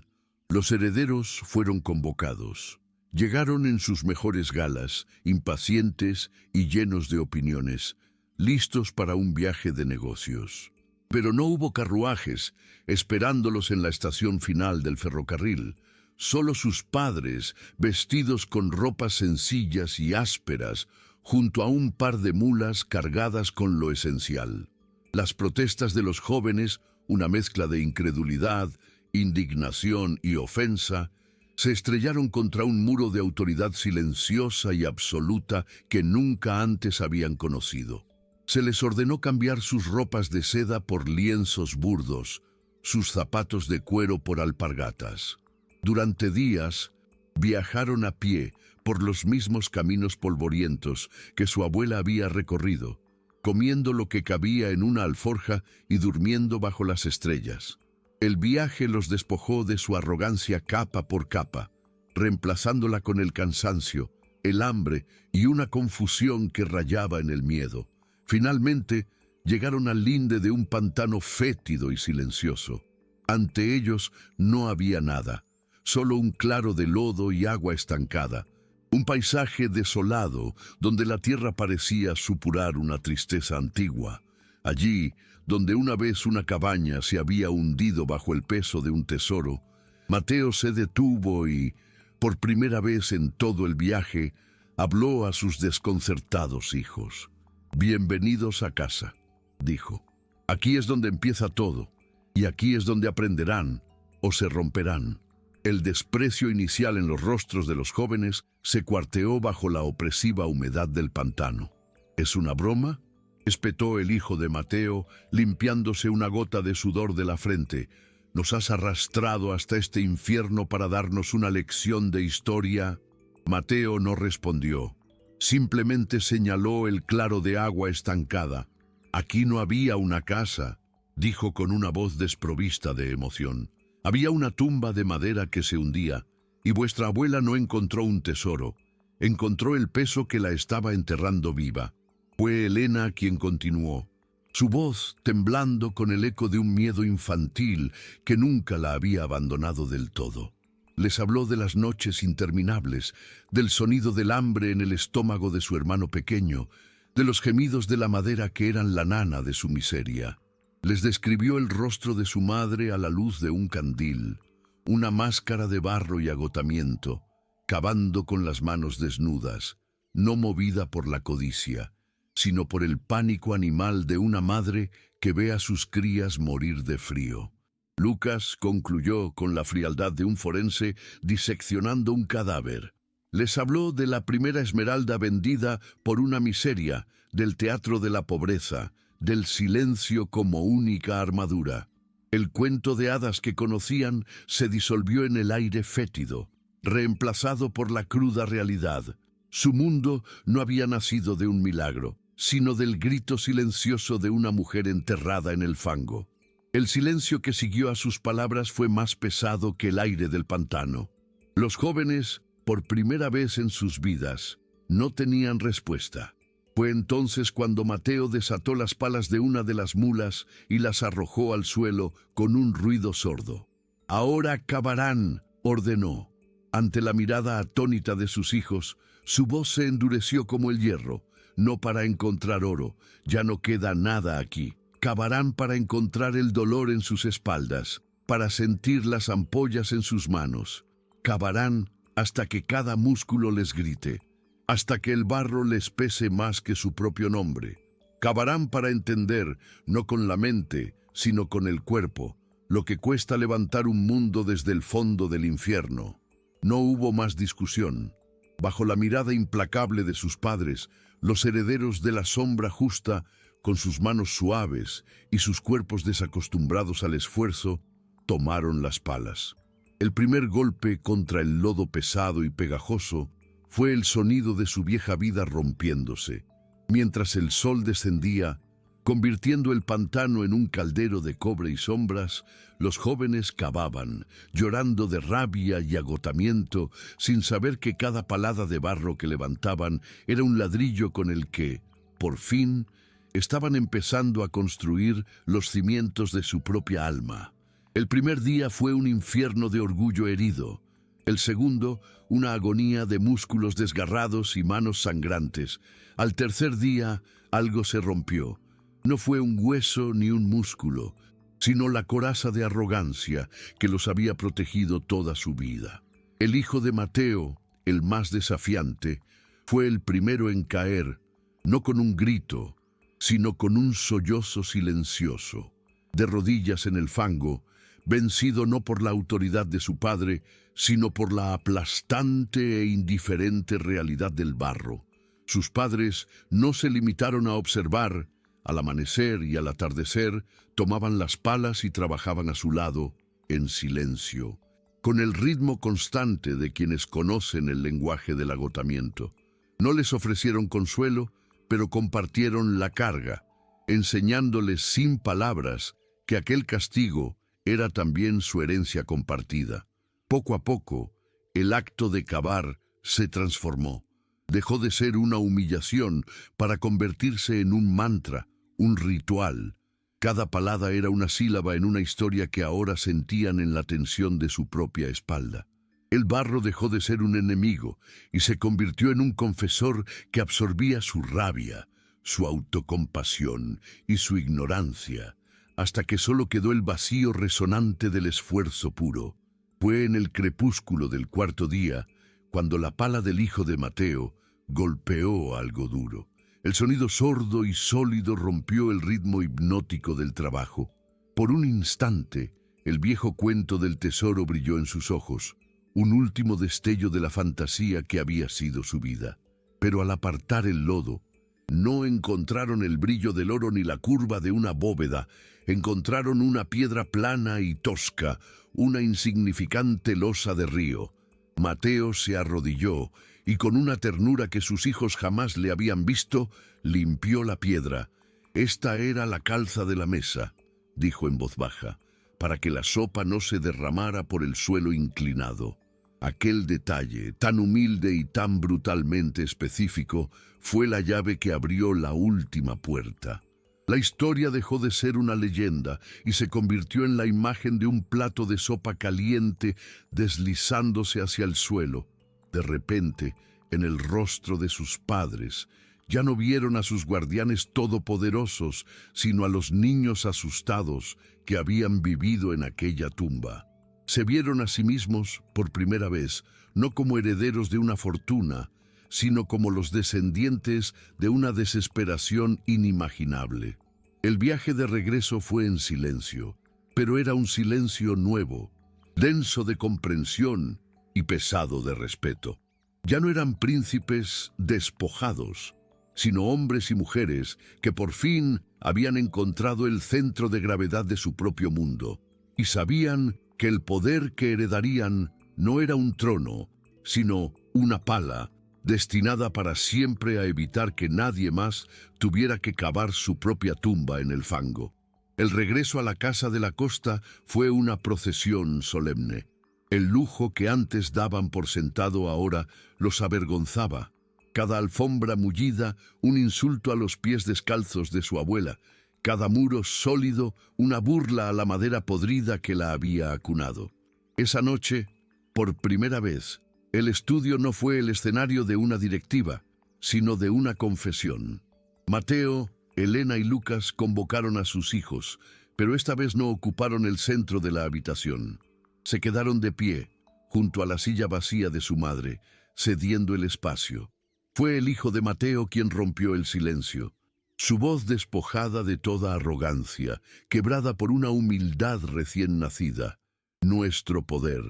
los herederos fueron convocados. Llegaron en sus mejores galas, impacientes y llenos de opiniones, listos para un viaje de negocios. Pero no hubo carruajes esperándolos en la estación final del ferrocarril. Solo sus padres, vestidos con ropas sencillas y ásperas, junto a un par de mulas cargadas con lo esencial. Las protestas de los jóvenes, una mezcla de incredulidad, indignación y ofensa, se estrellaron contra un muro de autoridad silenciosa y absoluta que nunca antes habían conocido. Se les ordenó cambiar sus ropas de seda por lienzos burdos, sus zapatos de cuero por alpargatas. Durante días, viajaron a pie por los mismos caminos polvorientos que su abuela había recorrido, comiendo lo que cabía en una alforja y durmiendo bajo las estrellas. El viaje los despojó de su arrogancia capa por capa, reemplazándola con el cansancio, el hambre y una confusión que rayaba en el miedo. Finalmente, llegaron al linde de un pantano fétido y silencioso. Ante ellos no había nada, solo un claro de lodo y agua estancada, un paisaje desolado donde la tierra parecía supurar una tristeza antigua. Allí, donde una vez una cabaña se había hundido bajo el peso de un tesoro, Mateo se detuvo y, por primera vez en todo el viaje, habló a sus desconcertados hijos. «Bienvenidos a casa», dijo. «Aquí es donde empieza todo, y aquí es donde aprenderán o se romperán». El desprecio inicial en los rostros de los jóvenes se cuarteó bajo la opresiva humedad del pantano. «¿Es una broma?», espetó el hijo de Mateo, limpiándose una gota de sudor de la frente. «¿Nos has arrastrado hasta este infierno para darnos una lección de historia?» Mateo no respondió. Simplemente señaló el claro de agua estancada. «Aquí no había una casa», dijo con una voz desprovista de emoción. «Había una tumba de madera que se hundía, y vuestra abuela no encontró un tesoro. Encontró el peso que la estaba enterrando viva». Fue Elena quien continuó, su voz temblando con el eco de un miedo infantil que nunca la había abandonado del todo. Les habló de las noches interminables, del sonido del hambre en el estómago de su hermano pequeño, de los gemidos de la madera que eran la nana de su miseria. Les describió el rostro de su madre a la luz de un candil, una máscara de barro y agotamiento, cavando con las manos desnudas, no movida por la codicia, sino por el pánico animal de una madre que ve a sus crías morir de frío. Lucas concluyó con la frialdad de un forense diseccionando un cadáver. Les habló de la primera esmeralda vendida por una miseria, del teatro de la pobreza, del silencio como única armadura. El cuento de hadas que conocían se disolvió en el aire fétido, reemplazado por la cruda realidad. Su mundo no había nacido de un milagro, sino del grito silencioso de una mujer enterrada en el fango. El silencio que siguió a sus palabras fue más pesado que el aire del pantano. Los jóvenes, por primera vez en sus vidas, no tenían respuesta. Fue entonces cuando Mateo desató las palas de una de las mulas y las arrojó al suelo con un ruido sordo. «Ahora cavarán», ordenó. Ante la mirada atónita de sus hijos, su voz se endureció como el hierro. «No para encontrar oro, ya no queda nada aquí. Cavarán para encontrar el dolor en sus espaldas, para sentir las ampollas en sus manos. Cavarán hasta que cada músculo les grite, hasta que el barro les pese más que su propio nombre. Cavarán para entender, no con la mente, sino con el cuerpo, lo que cuesta levantar un mundo desde el fondo del infierno». No hubo más discusión. Bajo la mirada implacable de sus padres, los herederos de la sombra justa, con sus manos suaves y sus cuerpos desacostumbrados al esfuerzo, tomaron las palas. El primer golpe contra el lodo pesado y pegajoso fue el sonido de su vieja vida rompiéndose. Mientras el sol descendía, Convirtiendo el pantano en un caldero de cobre y sombras, los jóvenes cavaban, llorando de rabia y agotamiento, sin saber que cada palada de barro que levantaban era un ladrillo con el que, por fin, estaban empezando a construir los cimientos de su propia alma. El primer día fue un infierno de orgullo herido. El segundo, una agonía de músculos desgarrados y manos sangrantes. Al tercer día, algo se rompió. No fue un hueso ni un músculo, sino la coraza de arrogancia que los había protegido toda su vida. El hijo de Mateo, el más desafiante, fue el primero en caer, no con un grito, sino con un sollozo silencioso. De rodillas en el fango, vencido no por la autoridad de su padre, sino por la aplastante e indiferente realidad del barro. Sus padres no se limitaron a observar. Al amanecer y al atardecer, tomaban las palas y trabajaban a su lado, en silencio, con el ritmo constante de quienes conocen el lenguaje del agotamiento. No les ofrecieron consuelo, pero compartieron la carga, enseñándoles sin palabras que aquel castigo era también su herencia compartida. Poco a poco, el acto de cavar se transformó. Dejó de ser una humillación para convertirse en un mantra, un ritual. Cada palada era una sílaba en una historia que ahora sentían en la tensión de su propia espalda. El barro dejó de ser un enemigo y se convirtió en un confesor que absorbía su rabia, su autocompasión y su ignorancia, hasta que solo quedó el vacío resonante del esfuerzo puro. Fue en el crepúsculo del cuarto día cuando la pala del hijo de Mateo golpeó algo duro. El sonido sordo y sólido rompió el ritmo hipnótico del trabajo. Por un instante, el viejo cuento del tesoro brilló en sus ojos, un último destello de la fantasía que había sido su vida. Pero al apartar el lodo, no encontraron el brillo del oro ni la curva de una bóveda. Encontraron una piedra plana y tosca, una insignificante losa de río. Mateo se arrodilló y con una ternura que sus hijos jamás le habían visto, limpió la piedra. «Esta era la calza de la mesa», dijo en voz baja, para que la sopa no se derramara por el suelo inclinado. Aquel detalle, tan humilde y tan brutalmente específico, fue la llave que abrió la última puerta. La historia dejó de ser una leyenda y se convirtió en la imagen de un plato de sopa caliente deslizándose hacia el suelo. De repente, en el rostro de sus padres, ya no vieron a sus guardianes todopoderosos, sino a los niños asustados que habían vivido en aquella tumba. Se vieron a sí mismos, por primera vez, no como herederos de una fortuna, sino como los descendientes de una desesperación inimaginable. El viaje de regreso fue en silencio, pero era un silencio nuevo, denso de comprensión y pesado de respeto. Ya no eran príncipes despojados, sino hombres y mujeres que por fin habían encontrado el centro de gravedad de su propio mundo, y sabían que el poder que heredarían no era un trono, sino una pala, destinada para siempre a evitar que nadie más tuviera que cavar su propia tumba en el fango. El regreso a la casa de la costa fue una procesión solemne. El lujo que antes daban por sentado ahora los avergonzaba. Cada alfombra mullida, un insulto a los pies descalzos de su abuela. Cada muro sólido, una burla a la madera podrida que la había acunado. Esa noche, por primera vez, el estudio no fue el escenario de una directiva, sino de una confesión. Mateo, Elena y Lucas convocaron a sus hijos, pero esta vez no ocuparon el centro de la habitación. Se quedaron de pie, junto a la silla vacía de su madre, cediendo el espacio. Fue el hijo de Mateo quien rompió el silencio. Su voz despojada de toda arrogancia, quebrada por una humildad recién nacida. «Nuestro poder»,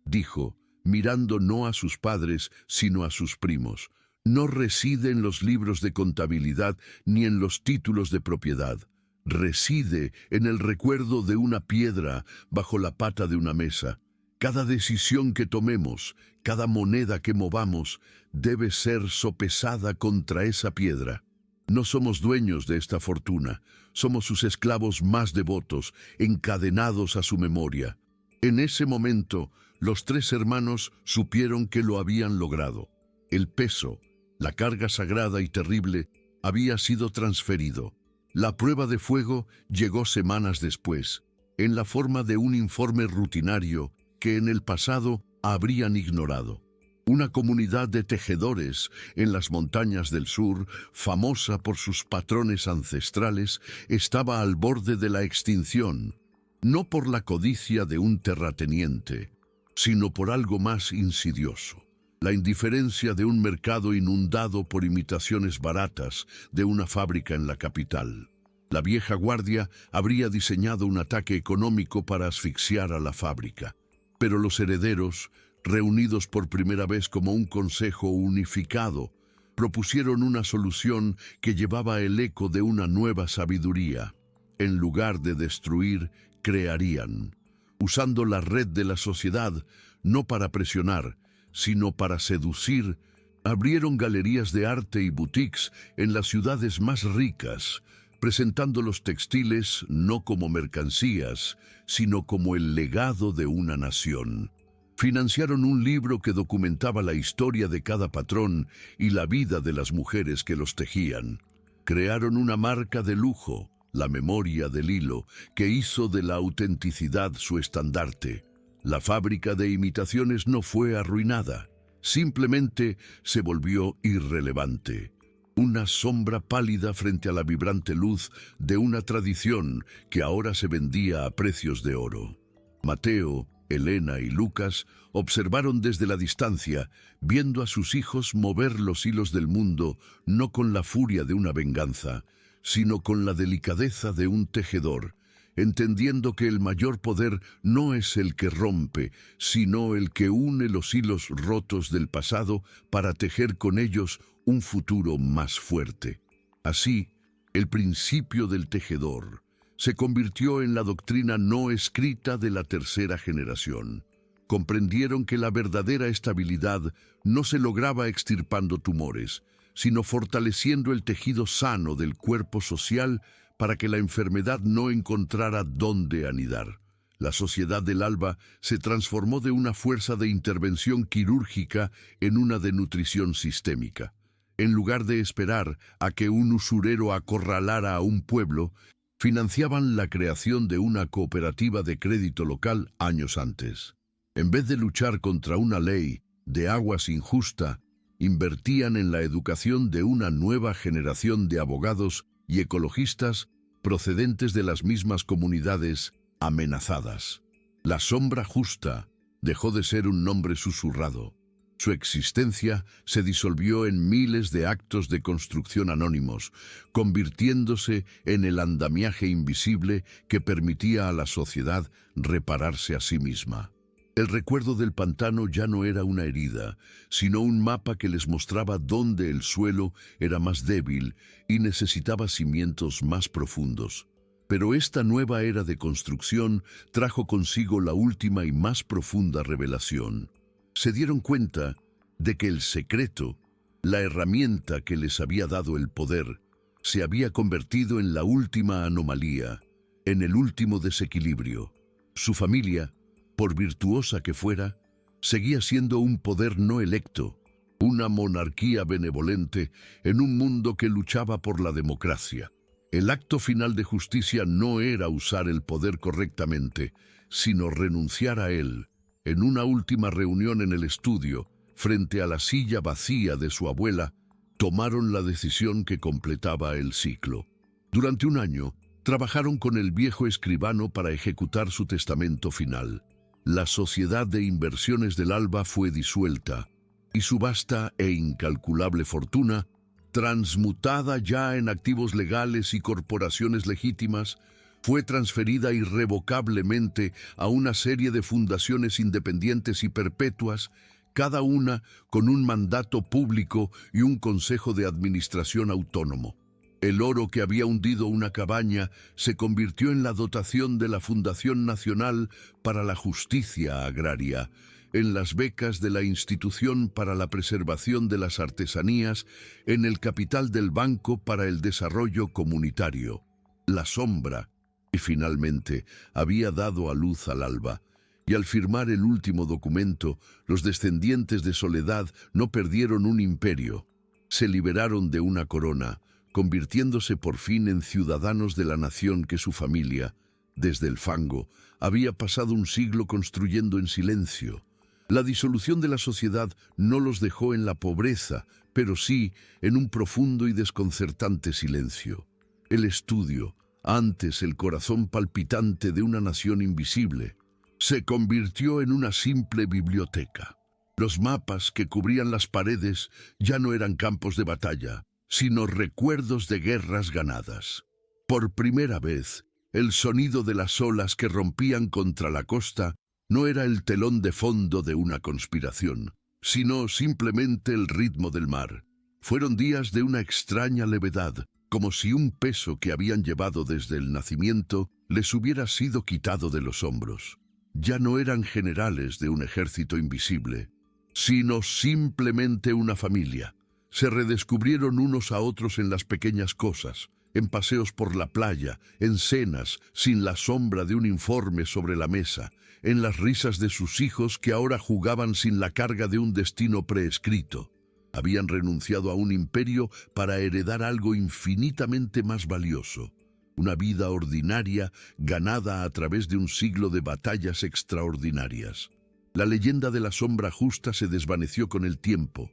dijo, mirando no a sus padres, sino a sus primos, «no reside en los libros de contabilidad ni en los títulos de propiedad. Reside en el recuerdo de una piedra bajo la pata de una mesa. Cada decisión que tomemos, cada moneda que movamos, debe ser sopesada contra esa piedra». No somos dueños de esta fortuna, somos sus esclavos más devotos, encadenados a su memoria. En ese momento, los tres hermanos supieron que lo habían logrado. El peso, la carga sagrada y terrible, había sido transferido. La prueba de fuego llegó semanas después, en la forma de un informe rutinario que en el pasado habrían ignorado. Una comunidad de tejedores en las montañas del sur, famosa por sus patrones ancestrales, estaba al borde de la extinción, no por la codicia de un terrateniente, sino por algo más insidioso: la indiferencia de un mercado inundado por imitaciones baratas de una fábrica en la capital. La vieja guardia habría diseñado un ataque económico para asfixiar a la fábrica, pero los herederos, reunidos por primera vez como un consejo unificado, propusieron una solución que llevaba el eco de una nueva sabiduría. En lugar de destruir, crearían, usando la red de la sociedad, no para presionar, sino para seducir. Abrieron galerías de arte y boutiques en las ciudades más ricas, presentando los textiles no como mercancías, sino como el legado de una nación. Financiaron un libro que documentaba la historia de cada patrón y la vida de las mujeres que los tejían. Crearon una marca de lujo, la memoria del hilo, que hizo de la autenticidad su estandarte. La fábrica de imitaciones no fue arruinada, simplemente se volvió irrelevante. Una sombra pálida frente a la vibrante luz de una tradición que ahora se vendía a precios de oro. Mateo, Elena y Lucas observaron desde la distancia, viendo a sus hijos mover los hilos del mundo no con la furia de una venganza, sino con la delicadeza de un tejedor, entendiendo que el mayor poder no es el que rompe, sino el que une los hilos rotos del pasado para tejer con ellos un futuro más fuerte. Así, el principio del tejedor se convirtió en la doctrina no escrita de la tercera generación. Comprendieron que la verdadera estabilidad no se lograba extirpando tumores, sino fortaleciendo el tejido sano del cuerpo social para que la enfermedad no encontrara dónde anidar. La sociedad del alba se transformó de una fuerza de intervención quirúrgica en una de nutrición sistémica. En lugar de esperar a que un usurero acorralara a un pueblo, financiaban la creación de una cooperativa de crédito local años antes. En vez de luchar contra una ley de aguas injusta, invertían en la educación de una nueva generación de abogados y ecologistas procedentes de las mismas comunidades amenazadas. La sombra justa dejó de ser un nombre susurrado. Su existencia se disolvió en miles de actos de construcción anónimos, convirtiéndose en el andamiaje invisible que permitía a la sociedad repararse a sí misma. El recuerdo del pantano ya no era una herida, sino un mapa que les mostraba dónde el suelo era más débil y necesitaba cimientos más profundos. Pero esta nueva era de construcción trajo consigo la última y más profunda revelación. Se dieron cuenta de que el secreto, la herramienta que les había dado el poder, se había convertido en la última anomalía, en el último desequilibrio. Su familia, por virtuosa que fuera, seguía siendo un poder no electo, una monarquía benevolente en un mundo que luchaba por la democracia. El acto final de justicia no era usar el poder correctamente, sino renunciar a él. En una última reunión en el estudio, frente a la silla vacía de su abuela, tomaron la decisión que completaba el ciclo. Durante un año, trabajaron con el viejo escribano para ejecutar su testamento final. La sociedad de inversiones del Alba fue disuelta, y su vasta e incalculable fortuna, transmutada ya en activos legales y corporaciones legítimas, fue transferida irrevocablemente a una serie de fundaciones independientes y perpetuas, cada una con un mandato público y un consejo de administración autónomo. El oro que había hundido una cabaña se convirtió en la dotación de la Fundación Nacional para la Justicia Agraria, en las becas de la Institución para la Preservación de las Artesanías, en el capital del Banco para el Desarrollo Comunitario. La sombra, y finalmente había dado a luz al alba, y al firmar el último documento, los descendientes de Soledad no perdieron un imperio. Se liberaron de una corona, convirtiéndose por fin en ciudadanos de la nación que su familia, desde el fango, había pasado un siglo construyendo en silencio. La disolución de la sociedad no los dejó en la pobreza, pero sí en un profundo y desconcertante silencio. El estudio, antes el corazón palpitante de una nación invisible, se convirtió en una simple biblioteca. Los mapas que cubrían las paredes ya no eran campos de batalla, sino recuerdos de guerras ganadas. Por primera vez, el sonido de las olas que rompían contra la costa no era el telón de fondo de una conspiración, sino simplemente el ritmo del mar. Fueron días de una extraña levedad, como si un peso que habían llevado desde el nacimiento les hubiera sido quitado de los hombros. Ya no eran generales de un ejército invisible, sino simplemente una familia. Se redescubrieron unos a otros en las pequeñas cosas, en paseos por la playa, en cenas, sin la sombra de un informe sobre la mesa, en las risas de sus hijos que ahora jugaban sin la carga de un destino preescrito. Habían renunciado a un imperio para heredar algo infinitamente más valioso, una vida ordinaria ganada a través de un siglo de batallas extraordinarias. La leyenda de la sombra justa se desvaneció con el tiempo,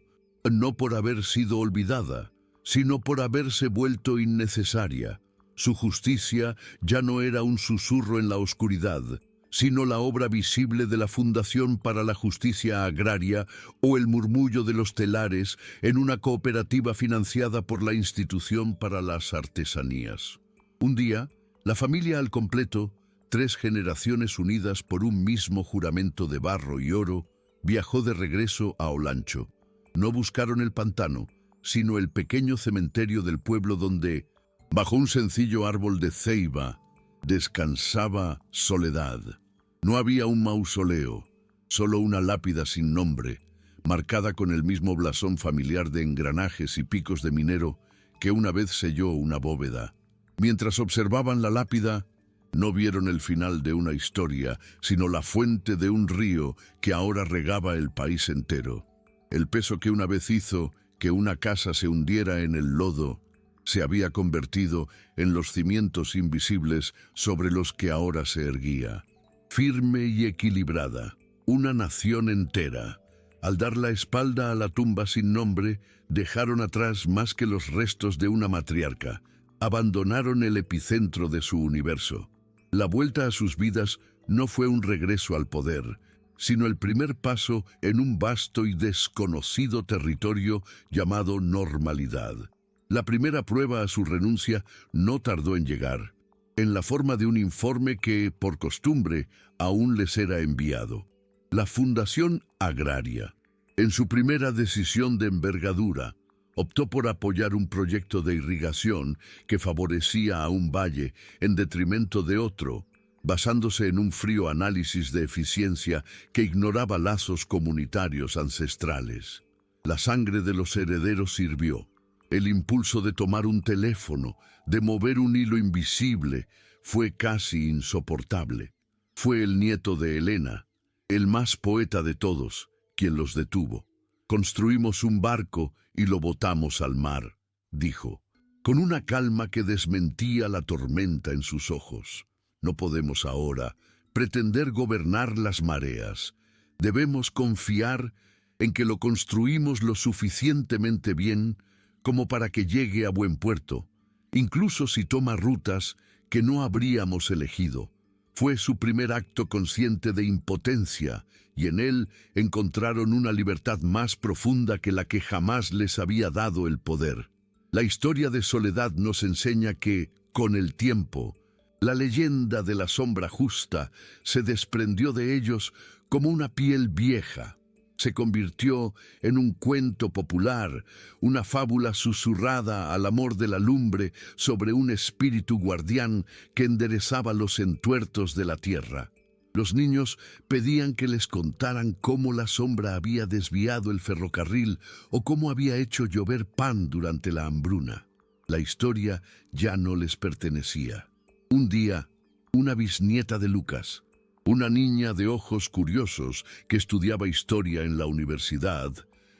no por haber sido olvidada, sino por haberse vuelto innecesaria. Su justicia ya no era un susurro en la oscuridad, sino la obra visible de la Fundación para la Justicia Agraria o el murmullo de los telares en una cooperativa financiada por la Institución para las Artesanías. Un día, la familia al completo, 3 generaciones unidas por un mismo juramento de barro y oro, viajó de regreso a Olancho. No buscaron el pantano, sino el pequeño cementerio del pueblo donde, bajo un sencillo árbol de ceiba, descansaba Soledad. No había un mausoleo, solo una lápida sin nombre, marcada con el mismo blasón familiar de engranajes y picos de minero que una vez selló una bóveda. Mientras observaban la lápida, no vieron el final de una historia, sino la fuente de un río que ahora regaba el país entero. El peso que una vez hizo que una casa se hundiera en el lodo se había convertido en los cimientos invisibles sobre los que ahora se erguía. Firme y equilibrada, una nación entera. Al dar la espalda a la tumba sin nombre, dejaron atrás más que los restos de una matriarca. Abandonaron el epicentro de su universo. La vuelta a sus vidas no fue un regreso al poder, sino el primer paso en un vasto y desconocido territorio llamado normalidad. La primera prueba a su renuncia no tardó en llegar, en la forma de un informe que, por costumbre, aún les era enviado. La Fundación Agraria, en su primera decisión de envergadura, optó por apoyar un proyecto de irrigación que favorecía a un valle en detrimento de otro, basándose en un frío análisis de eficiencia que ignoraba lazos comunitarios ancestrales. La sangre de los herederos sirvió. El impulso de tomar un teléfono, de mover un hilo invisible, fue casi insoportable. Fue el nieto de Elena, el más poeta de todos, quien los detuvo. Construimos un barco y lo botamos al mar, dijo, con una calma que desmentía la tormenta en sus ojos. No podemos ahora pretender gobernar las mareas. Debemos confiar en que lo construimos lo suficientemente bien como para que llegue a buen puerto, incluso si toma rutas que no habríamos elegido. Fue su primer acto consciente de impotencia, y en él encontraron una libertad más profunda que la que jamás les había dado el poder. La historia de Soledad nos enseña que, con el tiempo, la leyenda de la sombra justa se desprendió de ellos como una piel vieja. Se convirtió en un cuento popular, una fábula susurrada al amor de la lumbre sobre un espíritu guardián que enderezaba los entuertos de la tierra. Los niños pedían que les contaran cómo la sombra había desviado el ferrocarril o cómo había hecho llover pan durante la hambruna. La historia ya no les pertenecía. Un día, una bisnieta de Lucas, una niña de ojos curiosos que estudiaba historia en la universidad,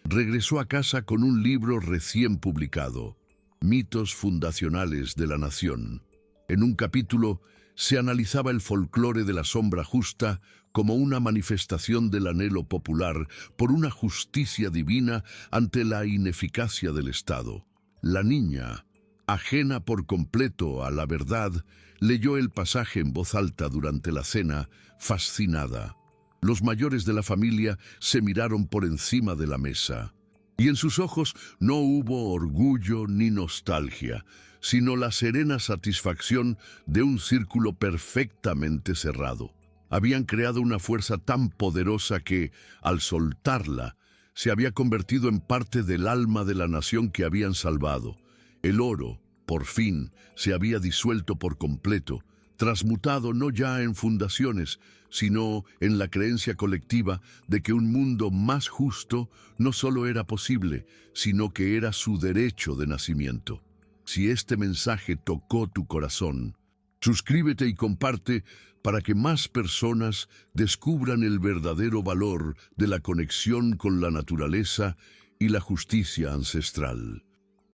regresó a casa con un libro recién publicado, Mitos fundacionales de la nación. En un capítulo se analizaba el folclore de la sombra justa como una manifestación del anhelo popular por una justicia divina ante la ineficacia del Estado. La niña, ajena por completo a la verdad, leyó el pasaje en voz alta durante la cena, fascinada. Los mayores de la familia se miraron por encima de la mesa, y en sus ojos no hubo orgullo ni nostalgia, sino la serena satisfacción de un círculo perfectamente cerrado. Habían creado una fuerza tan poderosa que, al soltarla, se había convertido en parte del alma de la nación que habían salvado. El oro, por fin, se había disuelto por completo, transmutado no ya en fundaciones, sino en la creencia colectiva de que un mundo más justo no solo era posible, sino que era su derecho de nacimiento. Si este mensaje tocó tu corazón, suscríbete y comparte para que más personas descubran el verdadero valor de la conexión con la naturaleza y la justicia ancestral.